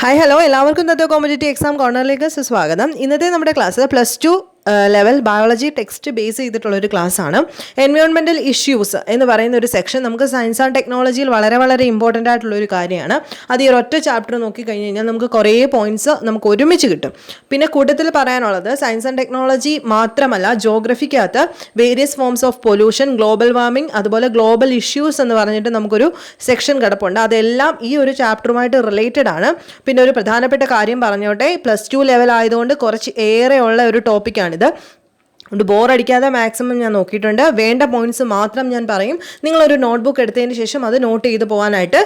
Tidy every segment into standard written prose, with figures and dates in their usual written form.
Hi hello എല്ലാവർക്കും ഇന്നത്തെ competitive exam കോർണറിലേക്ക് സ്വാഗതം. ഇന്നത്തെ നമ്മുടെ class +2 level biology text base ചെയ്തിട്ടുള്ള ഒരു ക്ലാസ്സാണ്. എൻവയോൺമെൻറ്റൽ ഇഷ്യൂസ് എന്ന് പറയുന്ന ഒരു സെക്ഷൻ നമുക്ക് സയൻസ് ആൻഡ് ടെക്നോളജിയിൽ വളരെ ഇമ്പോർട്ടൻ്റ് ആയിട്ടുള്ള ഒരു കാര്യമാണ്. അത് ഈ ഒറ്റ ചാപ്റ്റർ നോക്കിക്കഴിഞ്ഞ് കഴിഞ്ഞാൽ നമുക്ക് കുറേ പോയിന്റ്സ് നമുക്ക് ഒരുമിച്ച് കിട്ടും. പിന്നെ കൂട്ടത്തിൽ പറയാനുള്ളത് സയൻസ് ആൻഡ് ടെക്നോളജി മാത്രമല്ല, ജോഗ്രഫിക്കകത്ത് various forms of pollution, global warming, അതുപോലെ ഗ്ലോബൽ ഇഷ്യൂസ് എന്ന് പറഞ്ഞിട്ട് നമുക്കൊരു സെക്ഷൻ കിടപ്പുണ്ട്. അതെല്ലാം ഈ ഒരു ചാപ്റ്ററുമായിട്ട് റിലേറ്റഡ് ആണ്. പിന്നെ ഒരു പ്രധാനപ്പെട്ട കാര്യം പറഞ്ഞോട്ടെ, +2 ലെവൽ ആയതുകൊണ്ട് കുറച്ച് ഏറെയുള്ള ഒരു ടോപ്പിക്കാണിത്. അതുകൊണ്ട് ബോറടിക്കാതെ മാക്സിമം ഞാൻ നോക്കിയിട്ടുണ്ട്. വേണ്ട പോയിന്റ്സ് മാത്രം ഞാൻ പറയും. നിങ്ങളൊരു നോട്ട്ബുക്ക് എടുത്തതിന് ശേഷം അത് നോട്ട് ചെയ്ത് പോകാനായിട്ട്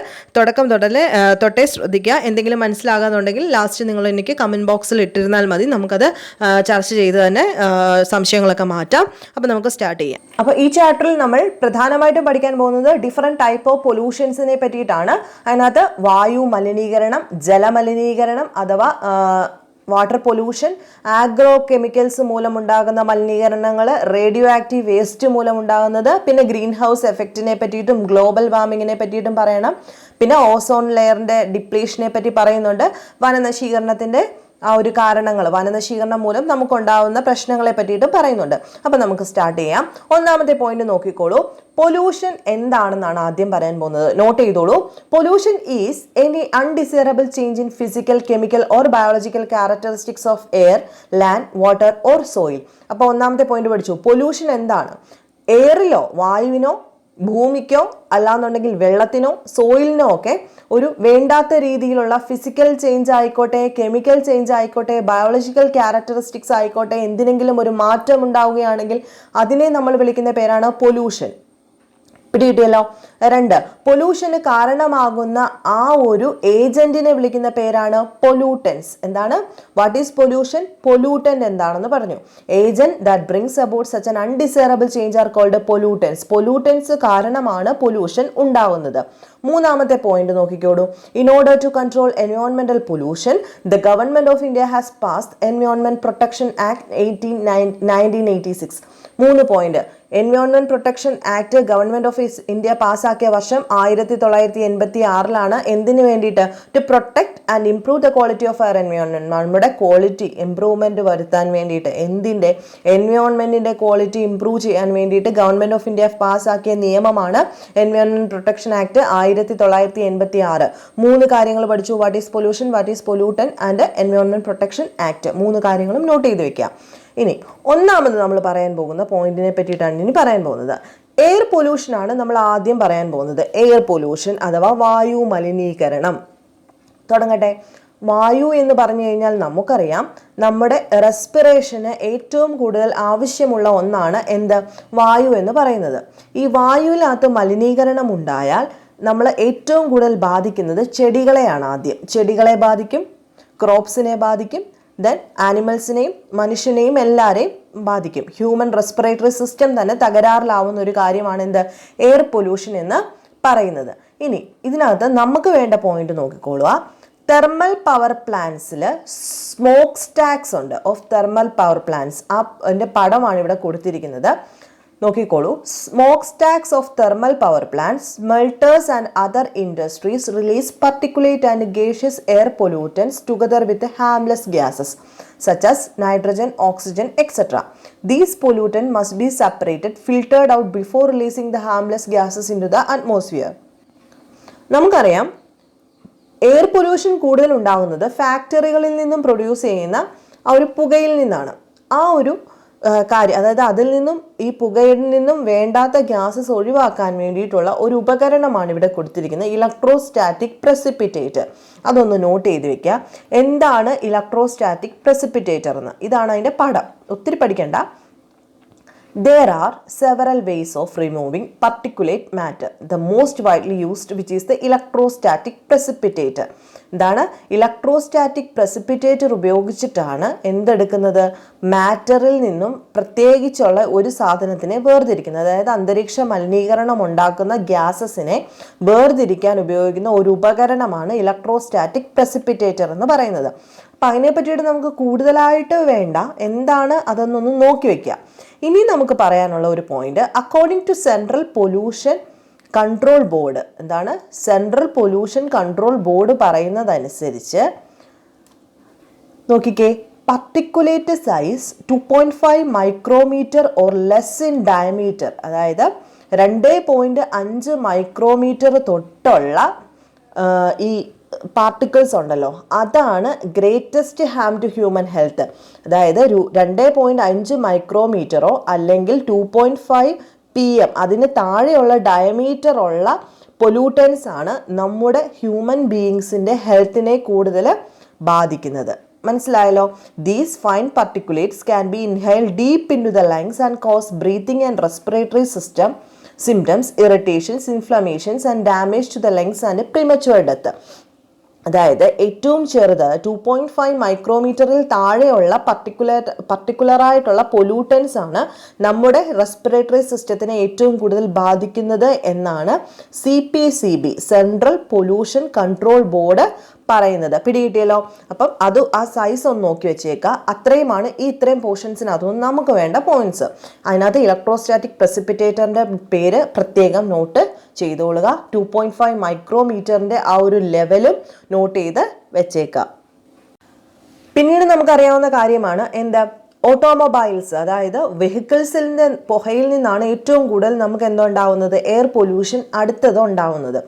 തൊട്ടേ ശ്രദ്ധിക്കുക. എന്തെങ്കിലും മനസ്സിലാകാന്നുണ്ടെങ്കിൽ ലാസ്റ്റ് നിങ്ങൾ എനിക്ക് കമൻറ്റ് ബോക്സിൽ ഇട്ടിരുന്നാൽ മതി. നമുക്കത് ചർച്ച ചെയ്ത് തന്നെ സംശയങ്ങളൊക്കെ മാറ്റാം. അപ്പോൾ നമുക്ക് സ്റ്റാർട്ട് ചെയ്യാം. അപ്പോൾ ഈ ചാപ്റ്ററിൽ നമ്മൾ പ്രധാനമായിട്ടും പഠിക്കാൻ പോകുന്നത് ഡിഫറെൻറ്റ് ടൈപ്പ് ഓഫ് പൊല്യൂഷൻസിനെ പറ്റിയിട്ടാണ്. അതിനകത്ത് വായു മലിനീകരണം, ജലമലിനീകരണം അഥവാ വാട്ടർ പൊല്യൂഷൻ, ആഗ്രോ കെമിക്കൽസ് മൂലമുണ്ടാകുന്ന മലിനീകരണങ്ങൾ, റേഡിയോ ആക്റ്റീവ് വേസ്റ്റ് മൂലമുണ്ടാകുന്നത്, പിന്നെ ഗ്രീൻ ഹൗസ് എഫക്റ്റിനെ പറ്റിയിട്ടും ഗ്ലോബൽ വാർമിങ്ങിനെ പറ്റിയിട്ടും പറയണം. പിന്നെ ഓസോൺ ലെയറിൻ്റെ ഡിപ്ലീഷനെ പറ്റി പറയുന്നുണ്ട്. വനനശീകരണത്തിൻ്റെ ആ ഒരു കാരണങ്ങൾ, വനനശീകരണം മൂലം നമുക്കുണ്ടാവുന്ന പ്രശ്നങ്ങളെ പറ്റിയിട്ടും പറയുന്നുണ്ട്. അപ്പം നമുക്ക് സ്റ്റാർട്ട് ചെയ്യാം. ഒന്നാമത്തെ പോയിന്റ് നോക്കിക്കോളൂ. പൊല്യൂഷൻ എന്താണെന്നാണ് ആദ്യം പറയാൻ പോകുന്നത്. നോട്ട് ചെയ്തോളൂ. Pollution is any undesirable change in physical, chemical or biological characteristics of air, land, water or soil. അപ്പോൾ ഒന്നാമത്തെ പോയിന്റ് പഠിച്ചു. പൊല്യൂഷൻ എന്താണ്? എയറിലോ, വായുവിനോ, ഭൂമിക്കോ അല്ലാന്നുണ്ടെങ്കിൽ വെള്ളത്തിനോ സോയിലിനോ ഒക്കെ ഒരു വേണ്ടാത്ത രീതിയിലുള്ള ഫിസിക്കൽ ചേഞ്ച് ആയിക്കോട്ടെ, കെമിക്കൽ ചേഞ്ച് ആയിക്കോട്ടെ, ബയോളജിക്കൽ ക്യാരക്ടറിസ്റ്റിക്സ് ആയിക്കോട്ടെ, എന്തിനെങ്കിലും ഒരു മാറ്റം ഉണ്ടാവുകയാണെങ്കിൽ അതിനെ നമ്മൾ വിളിക്കുന്ന പേരാണ് പൊല്യൂഷൻ. പിടികിട്ടിയല്ലോ. 2, പൊല്യൂഷന് കാരണമാകുന്ന ആ ഒരു ഏജന്റിനെ വിളിക്കുന്ന പേരാണ് പൊല്യൂട്ടൻസ്. എന്താണ്? What is pollution? പൊല്യൂട്ടന്റ് എന്താണെന്ന് പറഞ്ഞു. Agent that brings about such an undesirable change are called pollutants. Pollutants കാരണമാണ് പൊല്യൂഷൻ ഉണ്ടാവുന്നത്. മൂന്നാമത്തെ പോയിന്റ് നോക്കിക്കോളൂ. ഇൻ ഓർഡർ ടു കൺട്രോൾ എൻവയോൺമെന്റൽ pollution, the government of India has passed environment protection act 1986. 3 point. Environment protection act government of India പാസ്സാക്കിയ വർഷം 1986 എന്തിനു വേണ്ടിയിട്ട്? To protect and improve the quality of our environment. നമ്മുടെ quality improvement വരുത്താൻ വേണ്ടിയിട്ട്, എന്തിൻ്റെ? എൻവയോൺമെന്റിന്റെ quality improve ചെയ്യാൻ വേണ്ടിയിട്ട് ഗവൺമെന്റ് ഓഫ് ഇന്ത്യ പാസ്സാക്കിയ നിയമമാണ് എൻവയോൺമെന്റ് പ്രൊട്ടക്ഷൻ ആക്ട് 1986. 3 കാര്യങ്ങൾ പഠിച്ചു. What is pollution, what is pollutant and environment protection act. 3 കാര്യങ്ങളും നോട്ട് ചെയ്ത് വെക്കാം. ഇനി ഒന്നാമത് നമ്മൾ പറയാൻ പോകുന്ന പോയിന്റിനെ പറ്റിയിട്ടാണ് ഇനി പറയാൻ പോകുന്നത്. എയർ പൊല്യൂഷൻ ആണ് നമ്മൾ ആദ്യം പറയാൻ പോകുന്നത്. എയർ പൊല്യൂഷൻ അഥവാ വായു മലിനീകരണം. തുടങ്ങട്ടെ. വായു എന്ന് പറഞ്ഞു കഴിഞ്ഞാൽ നമുക്കറിയാം, നമ്മുടെ റെസ്പിറേഷന് ഏറ്റവും കൂടുതൽ ആവശ്യമുള്ള ഒന്നാണ് എന്ത്? വായു എന്ന് പറയുന്നത്. ഈ വായുവിനകത്ത് മലിനീകരണം ഉണ്ടായാൽ നമ്മൾ ഏറ്റവും കൂടുതൽ ബാധിക്കുന്നത് ചെടികളെയാണ്. ആദ്യം ചെടികളെ ബാധിക്കും, ക്രോപ്സിനെ ബാധിക്കും, ദെൻ ആനിമൽസിനെയും മനുഷ്യനെയും എല്ലാവരെയും ബാധിക്കും. ഹ്യൂമൻ റെസ്പിറേറ്ററി സിസ്റ്റം തന്നെ തകരാറിലാവുന്ന ഒരു കാര്യമാണ് എന്ത്? എയർ പൊല്യൂഷൻ എന്ന് പറയുന്നത്. ഇനി ഇതിനകത്ത് നമുക്ക് വേണ്ട പോയിന്റ് നോക്കിക്കോളുക. തെർമൽ പവർ പ്ലാന്റ്സിൽ സ്മോക്ക് സ്റ്റാക്സ് ഉണ്ട്. Of thermal power plants. അതിൻ്റെ പടമാണ് ഇവിടെ കൊടുത്തിരിക്കുന്നത്. നോക്കിക്കോളൂ. Smoke stacks of thermal power plants, smelters and other industries release particulate and gaseous air pollutants together with harmless gases such as nitrogen, oxygen, etc. These pollutants must be separated, filtered out before releasing the harmless gases into the atmosphere. നമുക്കറിയാം, air pollution കൂടുതൽ ഉണ്ടാകുന്നത് ഫാക്ടറികളിൽ നിന്നും produce ചെയ്യുന്ന ആ ഒരു പുകയിൽ നിന്നാണ്. ആ ഒരു കാര്യം, അതായത് അതിൽ നിന്നും, ഈ പുകയിൽ നിന്നും വേണ്ടാത്ത ഗ്യാസസ് ഒഴിവാക്കാൻ വേണ്ടിയിട്ടുള്ള ഒരു ഉപകരണമാണ് ഇവിടെ കൊടുത്തിരിക്കുന്നത്, ഇലക്ട്രോസ്റ്റാറ്റിക് പ്രസിപ്പിറ്റേറ്റർ. അതൊന്ന് നോട്ട് ചെയ്ത് വെക്കുക. എന്താണ് ഇലക്ട്രോസ്റ്റാറ്റിക് പ്രസിപ്പിറ്റേറ്റർ എന്ന്? ഇതാണ് അതിൻ്റെ പടം. ഒത്തിരി പഠിക്കണ്ട. There are several ways of removing particulate matter. The most widely used, which is the electrostatic precipitator. എന്താണ്? ഇലക്ട്രോസ്റ്റാറ്റിക് പ്രസിപ്പിറ്റേറ്റർ ഉപയോഗിച്ചിട്ടാണ് എന്തെടുക്കുന്നത്? മാറ്ററിൽ നിന്നും പ്രത്യേകിച്ചുള്ള ഒരു സാധനത്തിനെ വേർതിരിക്കുന്നത്. അതായത് അന്തരീക്ഷ മലിനീകരണം ഉണ്ടാക്കുന്ന ഗ്യാസസിനെ വേർതിരിക്കാൻ ഉപയോഗിക്കുന്ന ഒരു ഉപകരണമാണ് ഇലക്ട്രോസ്റ്റാറ്റിക് പ്രസിപ്പിറ്റേറ്റർ എന്ന് പറയുന്നത്. അപ്പം അതിനെ പറ്റിയിട്ട് നമുക്ക് കൂടുതലായിട്ട് വേണ്ട, എന്താണ് അതൊന്നൊന്ന് നോക്കി വയ്ക്കുക. ഇനി നമുക്ക് പറയാനുള്ള ഒരു point, according to central pollution control board എന്താണ് സെൻട്രൽ പൊല്യൂഷൻ കൺട്രോൾ ബോർഡ് പറയുന്നതനുസരിച്ച് നോക്കിക്കേ, particulate size 2.5 micrometre or less in diameter, അതായത് 2.5 മൈക്രോമീറ്റർ തൊട്ടുള്ള ഈ പാർട്ടിക്കിൾസ് ഉണ്ടല്ലോ, അതാണ് greatest harm to human health. അതായത് 2.5 മൈക്രോമീറ്ററോ അല്ലെങ്കിൽ 2.5 PM അതിന് താഴെയുള്ള ഡയമീറ്റർ ഉള്ള പൊല്യൂട്ടൻസ് ആണ് നമ്മുടെ ഹ്യൂമൻ ബീയിങ്സിൻ്റെ ഹെൽത്തിനെ കൂടുതൽ ബാധിക്കുന്നത്. മനസ്സിലായല്ലോ? These fine particulates can be inhaled deep into the lungs and cause breathing and respiratory system symptoms, irritations, inflammations and damage to the lungs and premature death. അതായത് ഏറ്റവും ചെറുത് 2.5 മൈക്രോമീറ്ററിൽ താഴെയുള്ള പർട്ടിക്കുലറായിട്ടുള്ള പൊല്യൂട്ടൻസ് ആണ് നമ്മുടെ റെസ്പിറേറ്ററി സിസ്റ്റത്തിനെ ഏറ്റവും കൂടുതൽ ബാധിക്കുന്നത് എന്നാണ് CPCB central pollution control board പറയുന്നത്. പിടികിട്ടിയല്ലോ? അപ്പം അത് ആ സൈസ് ഒന്ന് നോക്കി വെച്ചേക്കുക. അത്രയുമാണ് ഈ ഇത്രയും പോർഷൻസിനകത്തുനിന്ന് നമുക്ക് വേണ്ട പോയിന്റ്സ്. അതിനകത്ത് ഇലക്ട്രോസ്റ്റാറ്റിക് പ്രസിപ്പിറ്റേറ്ററിൻ്റെ പേര് പ്രത്യേകം നോട്ട് ചെയ്തോളുക. 2.5 മൈക്രോമീറ്ററിൻ്റെ ആ ഒരു ലെവലും നോട്ട് ചെയ്ത് വെച്ചേക്കുക. പിന്നീട് നമുക്കറിയാവുന്ന കാര്യമാണ് എന്താ, ഓട്ടോമൊബൈൽസ്, അതായത് വെഹിക്കിൾസിൻ്റെ പുകയിൽ നിന്നാണ് ഏറ്റവും കൂടുതൽ നമുക്ക് എന്തുണ്ടാവുന്നത്, എയർ പൊല്യൂഷൻ അടുത്തത് ഉണ്ടാവുന്നത്.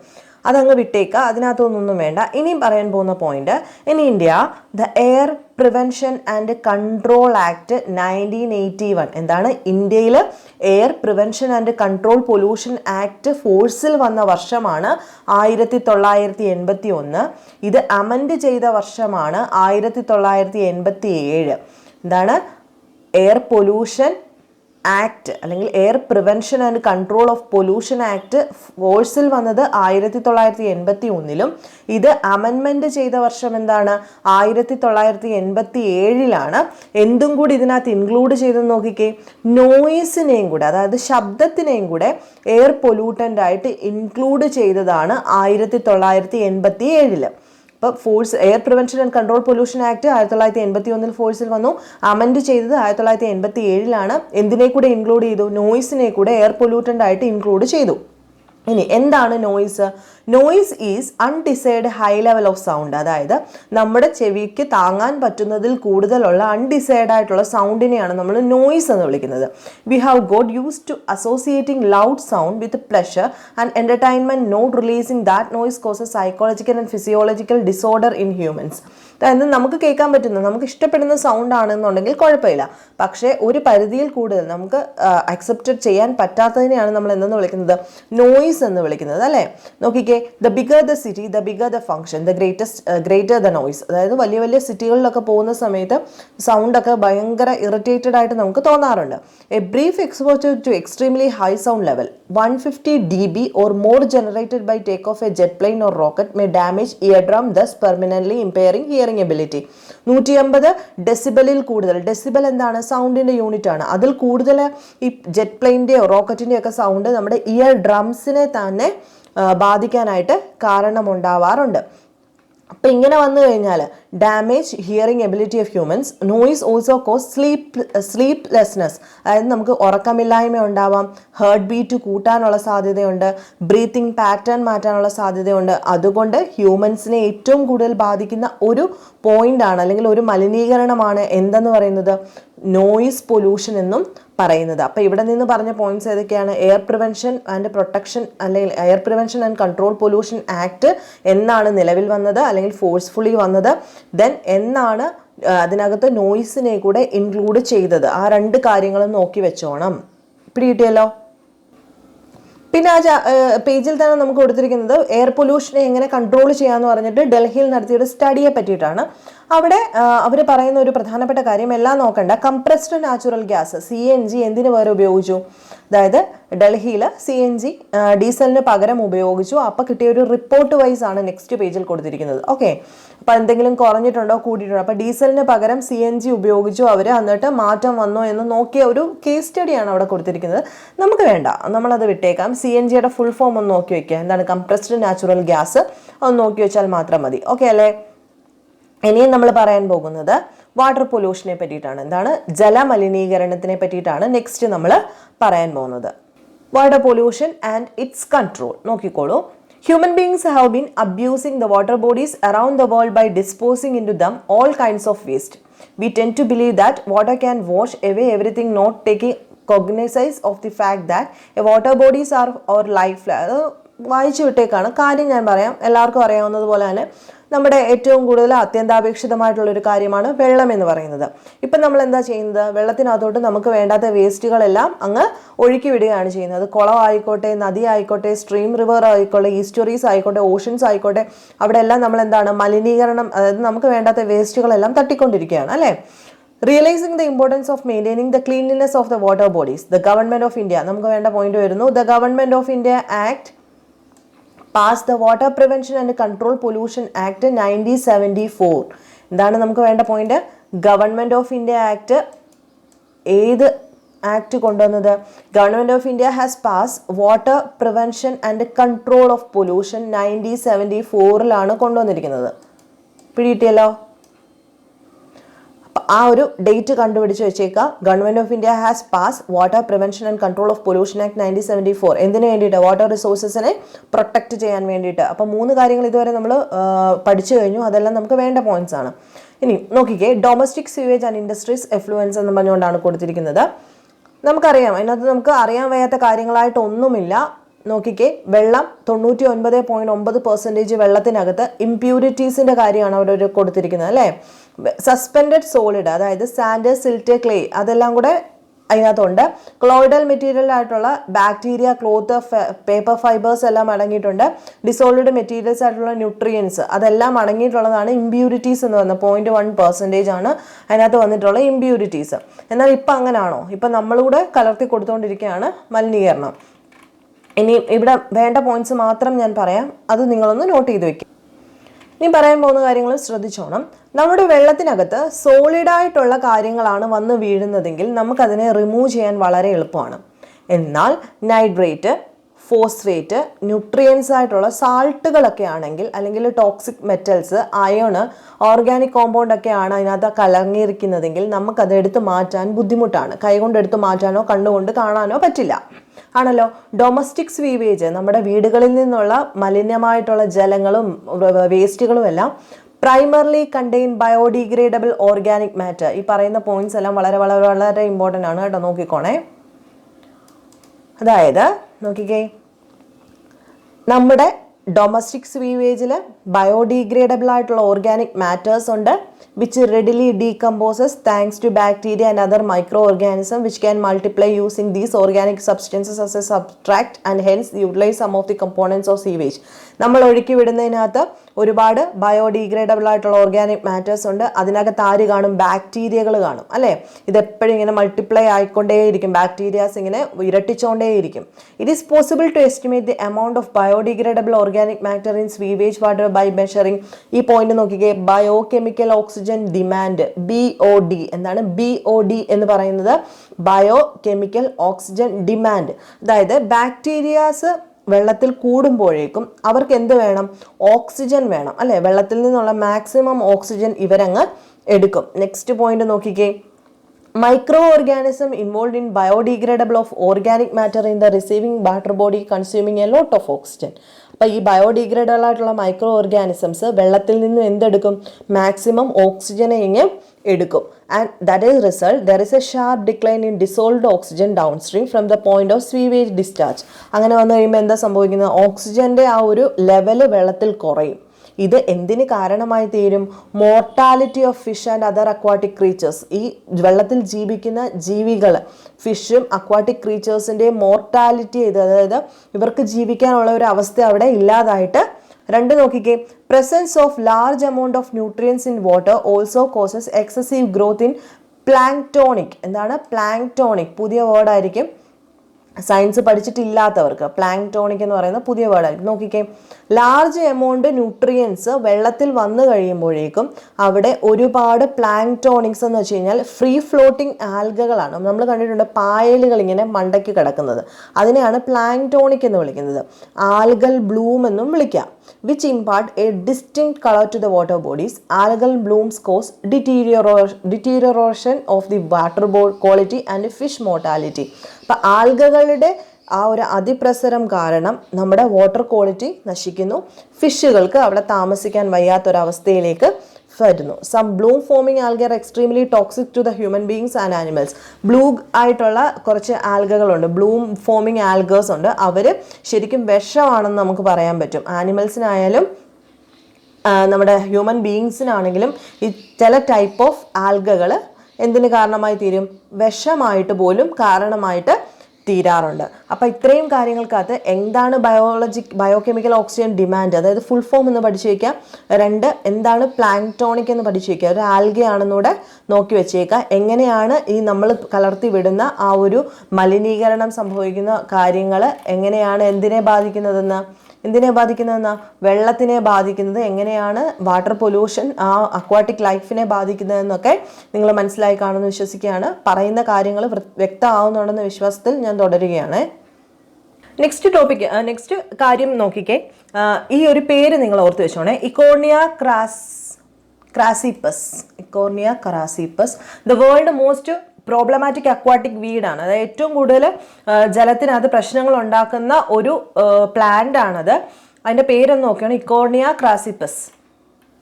അതങ്ങ് വിട്ടേക്കുക, അതിനകത്തൊന്നും വേണ്ട. ഇനിയും പറയാൻ പോകുന്ന point, in India the air prevention and control act 1981, എന്താണ് ഇന്ത്യയിൽ air prevention and control pollution act ഫോഴ്സിൽ വന്ന വർഷമാണ് 1981. ഇത് അമെൻഡ് ചെയ്ത വർഷമാണ് 1987. എന്താണ് എയർ പൊല്യൂഷൻ ആക്ട് അല്ലെങ്കിൽ air prevention and control of pollution act ഫോഴ്സിൽ വന്നത് 1981. ഇത് അമെൻമെന്റ് ചെയ്ത വർഷം എന്താണ് 1987. എന്തും കൂടി ഇതിനകത്ത് ഇൻക്ലൂഡ് ചെയ്തെന്ന് നോക്കിക്കേ, നോയിസിനെയും കൂടെ, അതായത് ശബ്ദത്തിനെയും കൂടെ എയർ പൊല്യൂട്ടൻ്റ് ആയിട്ട് ഇൻക്ലൂഡ് ചെയ്തതാണ് 1987. അപ്പോൾ force air prevention and control pollution act 1981 ഫോഴ്സിൽ വന്നു. അമെൻഡ് ചെയ്തത് 1987. എന്തിനെ കൂടെ ഇൻക്ലൂഡ് ചെയ്തു, നോയിസിനെ കൂടെ എയർ പൊല്യൂട്ടൻ്റ് ആയിട്ട് ഇൻക്ലൂഡ് ചെയ്തു. ഇനി എന്താണ് noise? Noise is undecided high level of sound, അതായത് നമ്മുടെ ചെവിക്ക് താങ്ങാൻ പറ്റുന്നതിൽ കൂടുതലുള്ള അൺഡിസൈഡ് ആയിട്ടുള്ള സൗണ്ടിനെയാണ് നമ്മൾ നോയിസ് എന്ന് വിളിക്കുന്നത്. We have got use to associating loud sound with pleasure and entertainment, not realising that noise causes psychological and physiological disorder in humans. അതായത് നമുക്ക് കേൾക്കാൻ പറ്റുന്ന, നമുക്ക് ഇഷ്ടപ്പെടുന്ന സൗണ്ട് ആണെന്നുണ്ടെങ്കിൽ കുഴപ്പമില്ല. പക്ഷേ ഒരു പരിധിയിൽ കൂടുതൽ നമുക്ക് അക്സെപ്റ്റഡ് ചെയ്യാൻ പറ്റാത്തതിനെയാണ് നമ്മൾ എന്തെന്ന് വിളിക്കുന്നത്, നോയിസ് എന്ന് വിളിക്കുന്നത്. അല്ലേ? നോക്കിക്കേ, the bigger the city, the bigger the function, the greater the noise. അതായത് വലിയ വലിയ സിറ്റികളിലൊക്കെ പോകുന്ന സമയത്ത് സൗണ്ടൊക്കെ ഭയങ്കര ഇറിറ്റേറ്റഡ് ആയിട്ട് നമുക്ക് തോന്നാറുണ്ട്. A brief exposure to extremely high sound level 150 dB or more generated by take off a jet plane or rocket may damage eardrum, thus permanently impairing hearing ability. 150 ഡെസിബലിൽ കൂടുതൽ, ഡെസിബൽ എന്താണ്, സൗണ്ടിൻ്റെ യൂണിറ്റ് ആണ്. അതിൽ കൂടുതൽ ഈ jet പ്ലെയിൻ്റെയോ റോക്കറ്റിൻ്റെയോ ഒക്കെ sound നമ്മുടെ year ഡ്രംസിനെ തന്നെ ബാധിക്കാനായിട്ട് കാരണമുണ്ടാവാറുണ്ട്. അപ്പം ഇങ്ങനെ വന്നു കഴിഞ്ഞാൽ damage hearing ability of humans. Noise also cos sleeplessness, അതായത് നമുക്ക് ഉറക്കമില്ലായ്മ ഉണ്ടാവാം, ഹേർട്ട് ബീറ്റ് കൂട്ടാനുള്ള സാധ്യതയുണ്ട്, ബ്രീത്തിങ് പാറ്റേൺ മാറ്റാനുള്ള സാധ്യതയുണ്ട്. അതുകൊണ്ട് ഹ്യൂമൻസിനെ ഏറ്റവും കൂടുതൽ ബാധിക്കുന്ന ഒരു പോയിൻ്റാണ് അല്ലെങ്കിൽ ഒരു മലിനീകരണമാണ് എന്തെന്ന് പറയുന്നത്, നോയിസ് പൊല്യൂഷൻ എന്നും പറയുന്നത്. അപ്പോൾ ഇവിടെ നിന്ന് പറഞ്ഞ പോയിന്റ്സ് ഏതൊക്കെയാണ്? എയർ പ്രിവെൻഷൻ ആൻഡ് പ്രൊട്ടക്ഷൻ അല്ലെങ്കിൽ air prevention and control pollution act എന്നാണ് നിലവിൽ വന്നത് അല്ലെങ്കിൽ ഫോഴ്സ്ഫുള്ളി വന്നത്. ദെൻ എന്നാണ് അതിനകത്ത് നോയിസിനെ കൂടെ ഇൻക്ലൂഡ് ചെയ്തത്. ആ രണ്ട് കാര്യങ്ങളും നോക്കി വെച്ചോണം. പിടികിട്ടിയല്ലോ? പിന്നെ ആ പേജിൽ തന്നെ നമുക്ക് കൊടുത്തിരിക്കുന്നത് എയർ പൊല്യൂഷനെ എങ്ങനെ കൺട്രോൾ ചെയ്യാമെന്ന് പറഞ്ഞിട്ട് ഡൽഹിയിൽ നടത്തിയൊരു സ്റ്റഡിയെ പറ്റിയിട്ടാണ്. അവിടെ അവർ പറയുന്ന ഒരു പ്രധാനപ്പെട്ട കാര്യം, എല്ലാം നോക്കണ്ട, കംപ്രസ്ഡ് നാച്ചുറൽ ഗ്യാസ് CNG എന്തിനു പകരം ഉപയോഗിച്ചു? അതായത് ഡൽഹിയിൽ CNG ഡീസലിന് പകരം ഉപയോഗിച്ചു. അപ്പോൾ കിട്ടിയ ഒരു റിപ്പോർട്ട് വൈസ് ആണ് നെക്സ്റ്റ് പേജിൽ കൊടുത്തിരിക്കുന്നത്. ഓക്കെ, അപ്പോൾ എന്തെങ്കിലും കുറഞ്ഞിട്ടുണ്ടോ കൂടിയിട്ടുണ്ടോ? അപ്പോൾ ഡീസലിന് പകരം CNG ഉപയോഗിച്ചു അവർ, എന്നിട്ട് മാറ്റം വന്നോ എന്ന് നോക്കിയ ഒരു കേസ് സ്റ്റഡിയാണ് അവിടെ കൊടുത്തിരിക്കുന്നത്. നമുക്ക് വേണ്ട, നമ്മളത് വിട്ടേക്കാം. CNGയുടെ ഫുൾ ഫോം ഒന്ന് നോക്കി വയ്ക്കുക. എന്താണ് കംപ്രസ്ഡ് നാച്ചുറൽ ഗ്യാസ്? ഒന്ന് നോക്കി വെച്ചാൽ മാത്രം മതി. ഓക്കെ അല്ലേ? ഇനിയും നമ്മൾ പറയാൻ പോകുന്നത് വാട്ടർ പൊല്യൂഷനെ പറ്റിയിട്ടാണ്. എന്താണ്? ജലമലിനീകരണത്തിനെ പറ്റിയിട്ടാണ് നെക്സ്റ്റ് നമ്മൾ പറയാൻ പോകുന്നത്. Water pollution and it's control. നോക്കിക്കോളൂ. Human beings have been abusing the water bodies around the world by disposing into them all kinds of waste. We tend to believe that water can wash away everything, not taking cognizance of the fact that a water bodies are our life. വായിച്ചു വിട്ടേക്കാണ് കാര്യം. ഞാൻ പറയാം, എല്ലാവർക്കും അറിയാവുന്നതുപോലെ തന്നെ നമ്മുടെ ഏറ്റവും കൂടുതൽ അത്യന്താപേക്ഷിതമായിട്ടുള്ളൊരു കാര്യമാണ് വെള്ളം എന്ന് പറയുന്നത്. ഇപ്പം നമ്മൾ എന്താ ചെയ്യുന്നത്? വെള്ളത്തിനകത്തോട്ട് നമുക്ക് വേണ്ടാത്ത വേസ്റ്റുകളെല്ലാം അങ്ങ് ഒഴുക്കി വിടുകയാണ് ചെയ്യുന്നത്. കുളം ആയിക്കോട്ടെ, നദി ആയിക്കോട്ടെ, സ്ട്രീം റിവർ ആയിക്കോട്ടെ, ഈസ്റ്ററീസ് ആയിക്കോട്ടെ, ഓഷൻസ് ആയിക്കോട്ടെ, അവിടെ എല്ലാം നമ്മൾ എന്താണ് മലിനീകരണം, അതായത് നമുക്ക് വേണ്ടാത്ത വേസ്റ്റുകളെല്ലാം തട്ടിക്കൊണ്ടിരിക്കുകയാണ് അല്ലേ. Realizing the importance of maintaining the cleanliness of the water bodies, the Government of India, നമുക്ക് വേണ്ട പോയിന്റ് വരുന്നു. The Government of India Act passed the Water Prevention and Control Pollution Act 1974. എന്താണ് നമുക്ക് വേണ്ട point? Government of India act. ഏത് act കൊണ്ടുവന്നത്? Government of India has pass water prevention and control of pollution 1974 കൊണ്ടുവന്നിരിക്കുന്നത്. പിടികിട്ടിയല്ലോ. ആ ഒരു date കണ്ടുപിടിച്ച് വെച്ചേക്കുക. Government of India has pass water prevention and control of pollution act 1974. എന്തിനു വേണ്ടിയിട്ട്? വാട്ടർ റിസോഴ്സസിനെ പ്രൊട്ടക്ട് ചെയ്യാൻ വേണ്ടിയിട്ട്. അപ്പം 3 കാര്യങ്ങൾ ഇതുവരെ നമ്മൾ പഠിച്ചു കഴിഞ്ഞു. അതെല്ലാം നമുക്ക് വേണ്ട പോയിന്റ്സ് ആണ്. ഇനി നോക്കിക്കേ, domestic sewage and industries effluents എന്ന് പറഞ്ഞുകൊണ്ടാണ് കൊടുത്തിരിക്കുന്നത്. നമുക്കറിയാം, അതിനകത്ത് നമുക്ക് അറിയാൻ വയ്യാത്ത കാര്യങ്ങളായിട്ടൊന്നുമില്ല. നോക്കിക്കേ, വെള്ളം 99.9% വെള്ളത്തിനകത്ത് ഇംപ്യൂരിറ്റീസിന്റെ കാര്യമാണ് അവിടെ കൊടുത്തിരിക്കുന്നത് അല്ലേ. സസ്പെൻഡഡ് സോളിഡ്, അതായത് സാൻഡ്, സിൽറ്റ്, ക്ലേ, അതെല്ലാം കൂടെ അതിനകത്തുണ്ട്. ക്ലോയിഡൽ മെറ്റീരിയൽ ആയിട്ടുള്ള ബാക്ടീരിയ, ക്ലോത്ത്, പേപ്പർ ഫൈബേഴ്സ് എല്ലാം അടങ്ങിയിട്ടുണ്ട്. ഡിസോൾവ്ഡ് മെറ്റീരിയൽസ് ആയിട്ടുള്ള ന്യൂട്രിയൻസ് അതെല്ലാം അടങ്ങിയിട്ടുള്ളതാണ് ഇംപ്യൂരിറ്റീസ് എന്ന് പറയുന്നത്. 0.1% ആണ് അതിനകത്ത് വന്നിട്ടുള്ള ഇംപ്യൂരിറ്റീസ്. എന്നാൽ ഇപ്പം അങ്ങനെയാണോ? ഇപ്പം നമ്മളിവിടെ കലർത്തി കൊടുത്തുകൊണ്ടിരിക്കുകയാണ് മലിനീകരണം. ഇനി ഇവിടെ വേണ്ട പോയിന്റ്സ് മാത്രം ഞാൻ പറയാം, അത് നിങ്ങളൊന്ന് നോട്ട് ചെയ്ത് വെക്കും. ഇനി പറയാൻ പോകുന്ന കാര്യങ്ങൾ ശ്രദ്ധിച്ചോണം. നമ്മുടെ വെള്ളത്തിനകത്ത് സോളിഡായിട്ടുള്ള കാര്യങ്ങളാണ് വന്ന് വീഴുന്നതെങ്കിൽ നമുക്കതിനെ റിമൂവ് ചെയ്യാൻ വളരെ എളുപ്പമാണ്. എന്നാൽ നൈട്രേറ്റ്, ഫോസ്ഫേറ്റ്, ന്യൂട്രിയൻസ് ആയിട്ടുള്ള സാൾട്ടുകളൊക്കെ ആണെങ്കിൽ, അല്ലെങ്കിൽ toxic metals, iron, organic compound ഒക്കെയാണ് അതിനകത്ത് കലങ്ങിയിരിക്കുന്നതെങ്കിൽ നമുക്കത് എടുത്ത് മാറ്റാൻ ബുദ്ധിമുട്ടാണ്. കൈകൊണ്ട് എടുത്ത് മാറ്റാനോ കണ്ണുകൊണ്ട് കാണാനോ പറ്റില്ല, ആണല്ലോ. ഡൊമസ്റ്റിക് സ്വീവേജ്, നമ്മുടെ വീടുകളിൽ നിന്നുള്ള മലിനമായിട്ടുള്ള ജലങ്ങളും വേസ്റ്റുകളും എല്ലാം primarily contain biodegradable organic matter. ഈ പറയുന്ന പോയിന്റ്സ് എല്ലാം വളരെ വളരെ വളരെ ഇമ്പോർട്ടൻ്റ് ആണ് കേട്ടോ, നോക്കിക്കോണേ. അതായത് നോക്കിക്കേ, നമ്മുടെ ഡൊമസ്റ്റിക് സ്വീവേജിൽ ബയോഡിഗ്രേഡബിൾ ആയിട്ടുള്ള ഓർഗാനിക് മാറ്റേഴ്സ് ഉണ്ട്, which readily decomposes thanks to bacteria and other microorganisms which can multiply using these organic substances as a substrate and hence utilize some of the components of sewage. നമ്മൾ ഒഴുക്കി വിടുന്നതിനകത്ത് ഒരുപാട് biodegradable ആയിട്ടുള്ള organic matters ഉണ്ട്. അതിനകത്ത് ആര് കാണും? ബാക്ടീരിയകൾ കാണും അല്ലേ. ഇതെപ്പോഴും ഇങ്ങനെ മൾട്ടിപ്ലൈ ആയിക്കൊണ്ടേയിരിക്കും, ബാക്ടീരിയാസ് ഇങ്ങനെ ഇരട്ടിച്ചുകൊണ്ടേയിരിക്കും. It is possible to estimate the amount of biodegradable organic matter in sewage water by measuring. ഈ പോയിന്റ് നോക്കിക്കേ, biochemical oxygen demand, BOD. എന്താണ് BOD എന്ന് പറയുന്നത്? Biochemical oxygen demand. അതായത് ബാക്ടീരിയാസ് വെള്ളത്തിൽ കൂടുമ്പോഴേക്കും അവർക്ക് എന്ത് വേണം? ഓക്സിജൻ വേണം അല്ലെ. വെള്ളത്തിൽ നിന്നുള്ള മാക്സിമം ഓക്സിജൻ ഇവരങ്ങ് എടുക്കും. നെക്സ്റ്റ് പോയിന്റ് നോക്കിക്കേ, micro organism involve in biodegradable of organic matter in the receiving water body consuming a lot of oxygen. അപ്പോൾ ഈ ബയോഡിഗ്രേഡബിൾ ആയിട്ടുള്ള മൈക്രോ ഓർഗാനിസംസ് വെള്ളത്തിൽ നിന്നും എന്തെടുക്കും? മാക്സിമം ഓക്സിജനെ ഇങ്ങനെ എടുക്കും. And that is result there is A sharp decline in dissolved oxygen down stream from the point of sewage discharge. അങ്ങനെ വന്നു കഴിയുമ്പോൾ എന്താ സംഭവിക്കുന്നത്? ഓക്സിജന്റെ ആ ഒരു ലെവല് വെള്ളത്തിൽ കുറയും. ഇത് എന്തിന് കാരണമായി തീരും? Mortality of fish and other aquatic creatures. ഈ വെള്ളത്തിൽ ജീവിക്കുന്ന ജീവികൾ, ഫിഷും അക്വാട്ടിക് ക്രീച്ചേഴ്സിൻ്റെ മോർട്ടാലിറ്റി ചെയ്ത്, അതായത് ഇവർക്ക് ജീവിക്കാനുള്ള ഒരു അവസ്ഥ അവിടെ ഇല്ലാതായിട്ട്. രണ്ട് നോക്കിക്കേ, presence of large amount of nutrients in water also causes excessive growth in planktonic. എന്താണ് പ്ലാങ്ക്ടോണിക്? പുതിയ വേർഡായിരിക്കും, സയൻസ് പഠിച്ചിട്ടില്ലാത്തവർക്ക്. പ്ലാങ്ക്ടോണിക് എന്ന് പറയുന്ന പുതിയ വേർഡായിരിക്കും. നോക്കിക്കേ, ലാർജ് എമൗണ്ട് ന്യൂട്രിയൻസ് വെള്ളത്തിൽ വന്നു കഴിയുമ്പോഴേക്കും അവിടെ ഒരുപാട് പ്ലാങ്ക്ടോണിക്സ് എന്ന് വെച്ച് കഴിഞ്ഞാൽ ഫ്രീ ഫ്ലോട്ടിംഗ് ആൽഗകളാണ്. നമ്മൾ കണ്ടിട്ടുണ്ട് പായലുകൾ ഇങ്ങനെ മണ്ടയ്ക്ക് കിടക്കുന്നത്, അതിനെയാണ് പ്ലാങ്ക്ടോണിക് എന്ന് വിളിക്കുന്നത്. ആൽഗൽ ബ്ലൂം എന്നും വിളിക്കാം. which impart a distinct color to the water bodies. Algal blooms cause deterioration of the water quality and fish mortality. അപ്പോൾ ആൽഗകളുടെ ആ ഒരു അതിപ്രസരം കാരണം നമ്മുടെ വാട്ടർ ക്വാളിറ്റി നശിക്കുന്നു. ഫിഷുകൾക്ക് അവിടെ താമസിക്കാൻ വയ്യാത്തൊരവസ്ഥയിലേക്ക് വരുന്നു. Some bloom forming algae are extremely toxic to the human beings and animals. Blue ആയിട്ടുള്ള കുറച്ച് ആൽഗകളുണ്ട്, ബ്ലൂം ഫോമിങ് ആൽഗേഴ്സ് ഉണ്ട്. അവർ ശരിക്കും വിഷമാണെന്ന് നമുക്ക് പറയാൻ പറ്റും. ആനിമൽസിനായാലും നമ്മുടെ ഹ്യൂമൻ ബീങ്സിനാണെങ്കിലും ഈ ചില ടൈപ്പ് ഓഫ് ആൽഗകൾ എന്തിന് കാരണമായി തീരും? വിഷമായിട്ട് പോലും കാരണമായിട്ട് തീരാറുണ്ട്. അപ്പോൾ ഇത്രയും കാര്യങ്ങൾക്കകത്ത് എന്താണ് ബയോകെമിക്കൽ ഓക്സിജൻ ഡിമാൻഡ്, അതായത് ഫുൾ ഫോം എന്ന് പഠിച്ചു വയ്ക്കുക. 2 എന്താണ് പ്ലാങ്ക്ടോണിക് എന്ന് പഠിച്ചു വയ്ക്കുക. ഒരു ആൽഗയാണെന്നൂടെ നോക്കി വെച്ചേക്കുക. എങ്ങനെയാണ് ഈ നമ്മൾ കലർത്തി വിടുന്ന ആ ഒരു മലിനീകരണം സംഭവിക്കുന്ന കാര്യങ്ങൾ എങ്ങനെയാണ് എന്തിനെ ബാധിക്കുന്നതെന്ന് വെള്ളത്തിനെ ബാധിക്കുന്നത്, എങ്ങനെയാണ് വാട്ടർ പൊല്യൂഷൻ ആ അക്വാട്ടിക് ലൈഫിനെ ബാധിക്കുന്നതെന്നൊക്കെ നിങ്ങൾ മനസ്സിലായി കാണുമെന്ന് വിശ്വസിക്കുകയാണ്. പറയുന്ന കാര്യങ്ങൾ വ്യക്തമാവുന്നുണ്ടെന്ന വിശ്വാസത്തിൽ ഞാൻ തുടരുകയാണ്. നെക്സ്റ്റ് കാര്യം നോക്കിക്കേ. ഈ ഒരു പേര് നിങ്ങൾ ഓർത്ത് വെച്ചോണേ, Eichhornia crassipes. The world most problematic aquatic വീഡാണ്. അതായത് ഏറ്റവും കൂടുതൽ ജലത്തിനകത്ത് പ്രശ്നങ്ങൾ ഉണ്ടാക്കുന്ന ഒരു പ്ലാന്റ് ആണത്. അതിൻ്റെ പേരെന്ന് നോക്കുകയാണ് ഇക്കോർണിയ ക്രാസിപ്പസ്.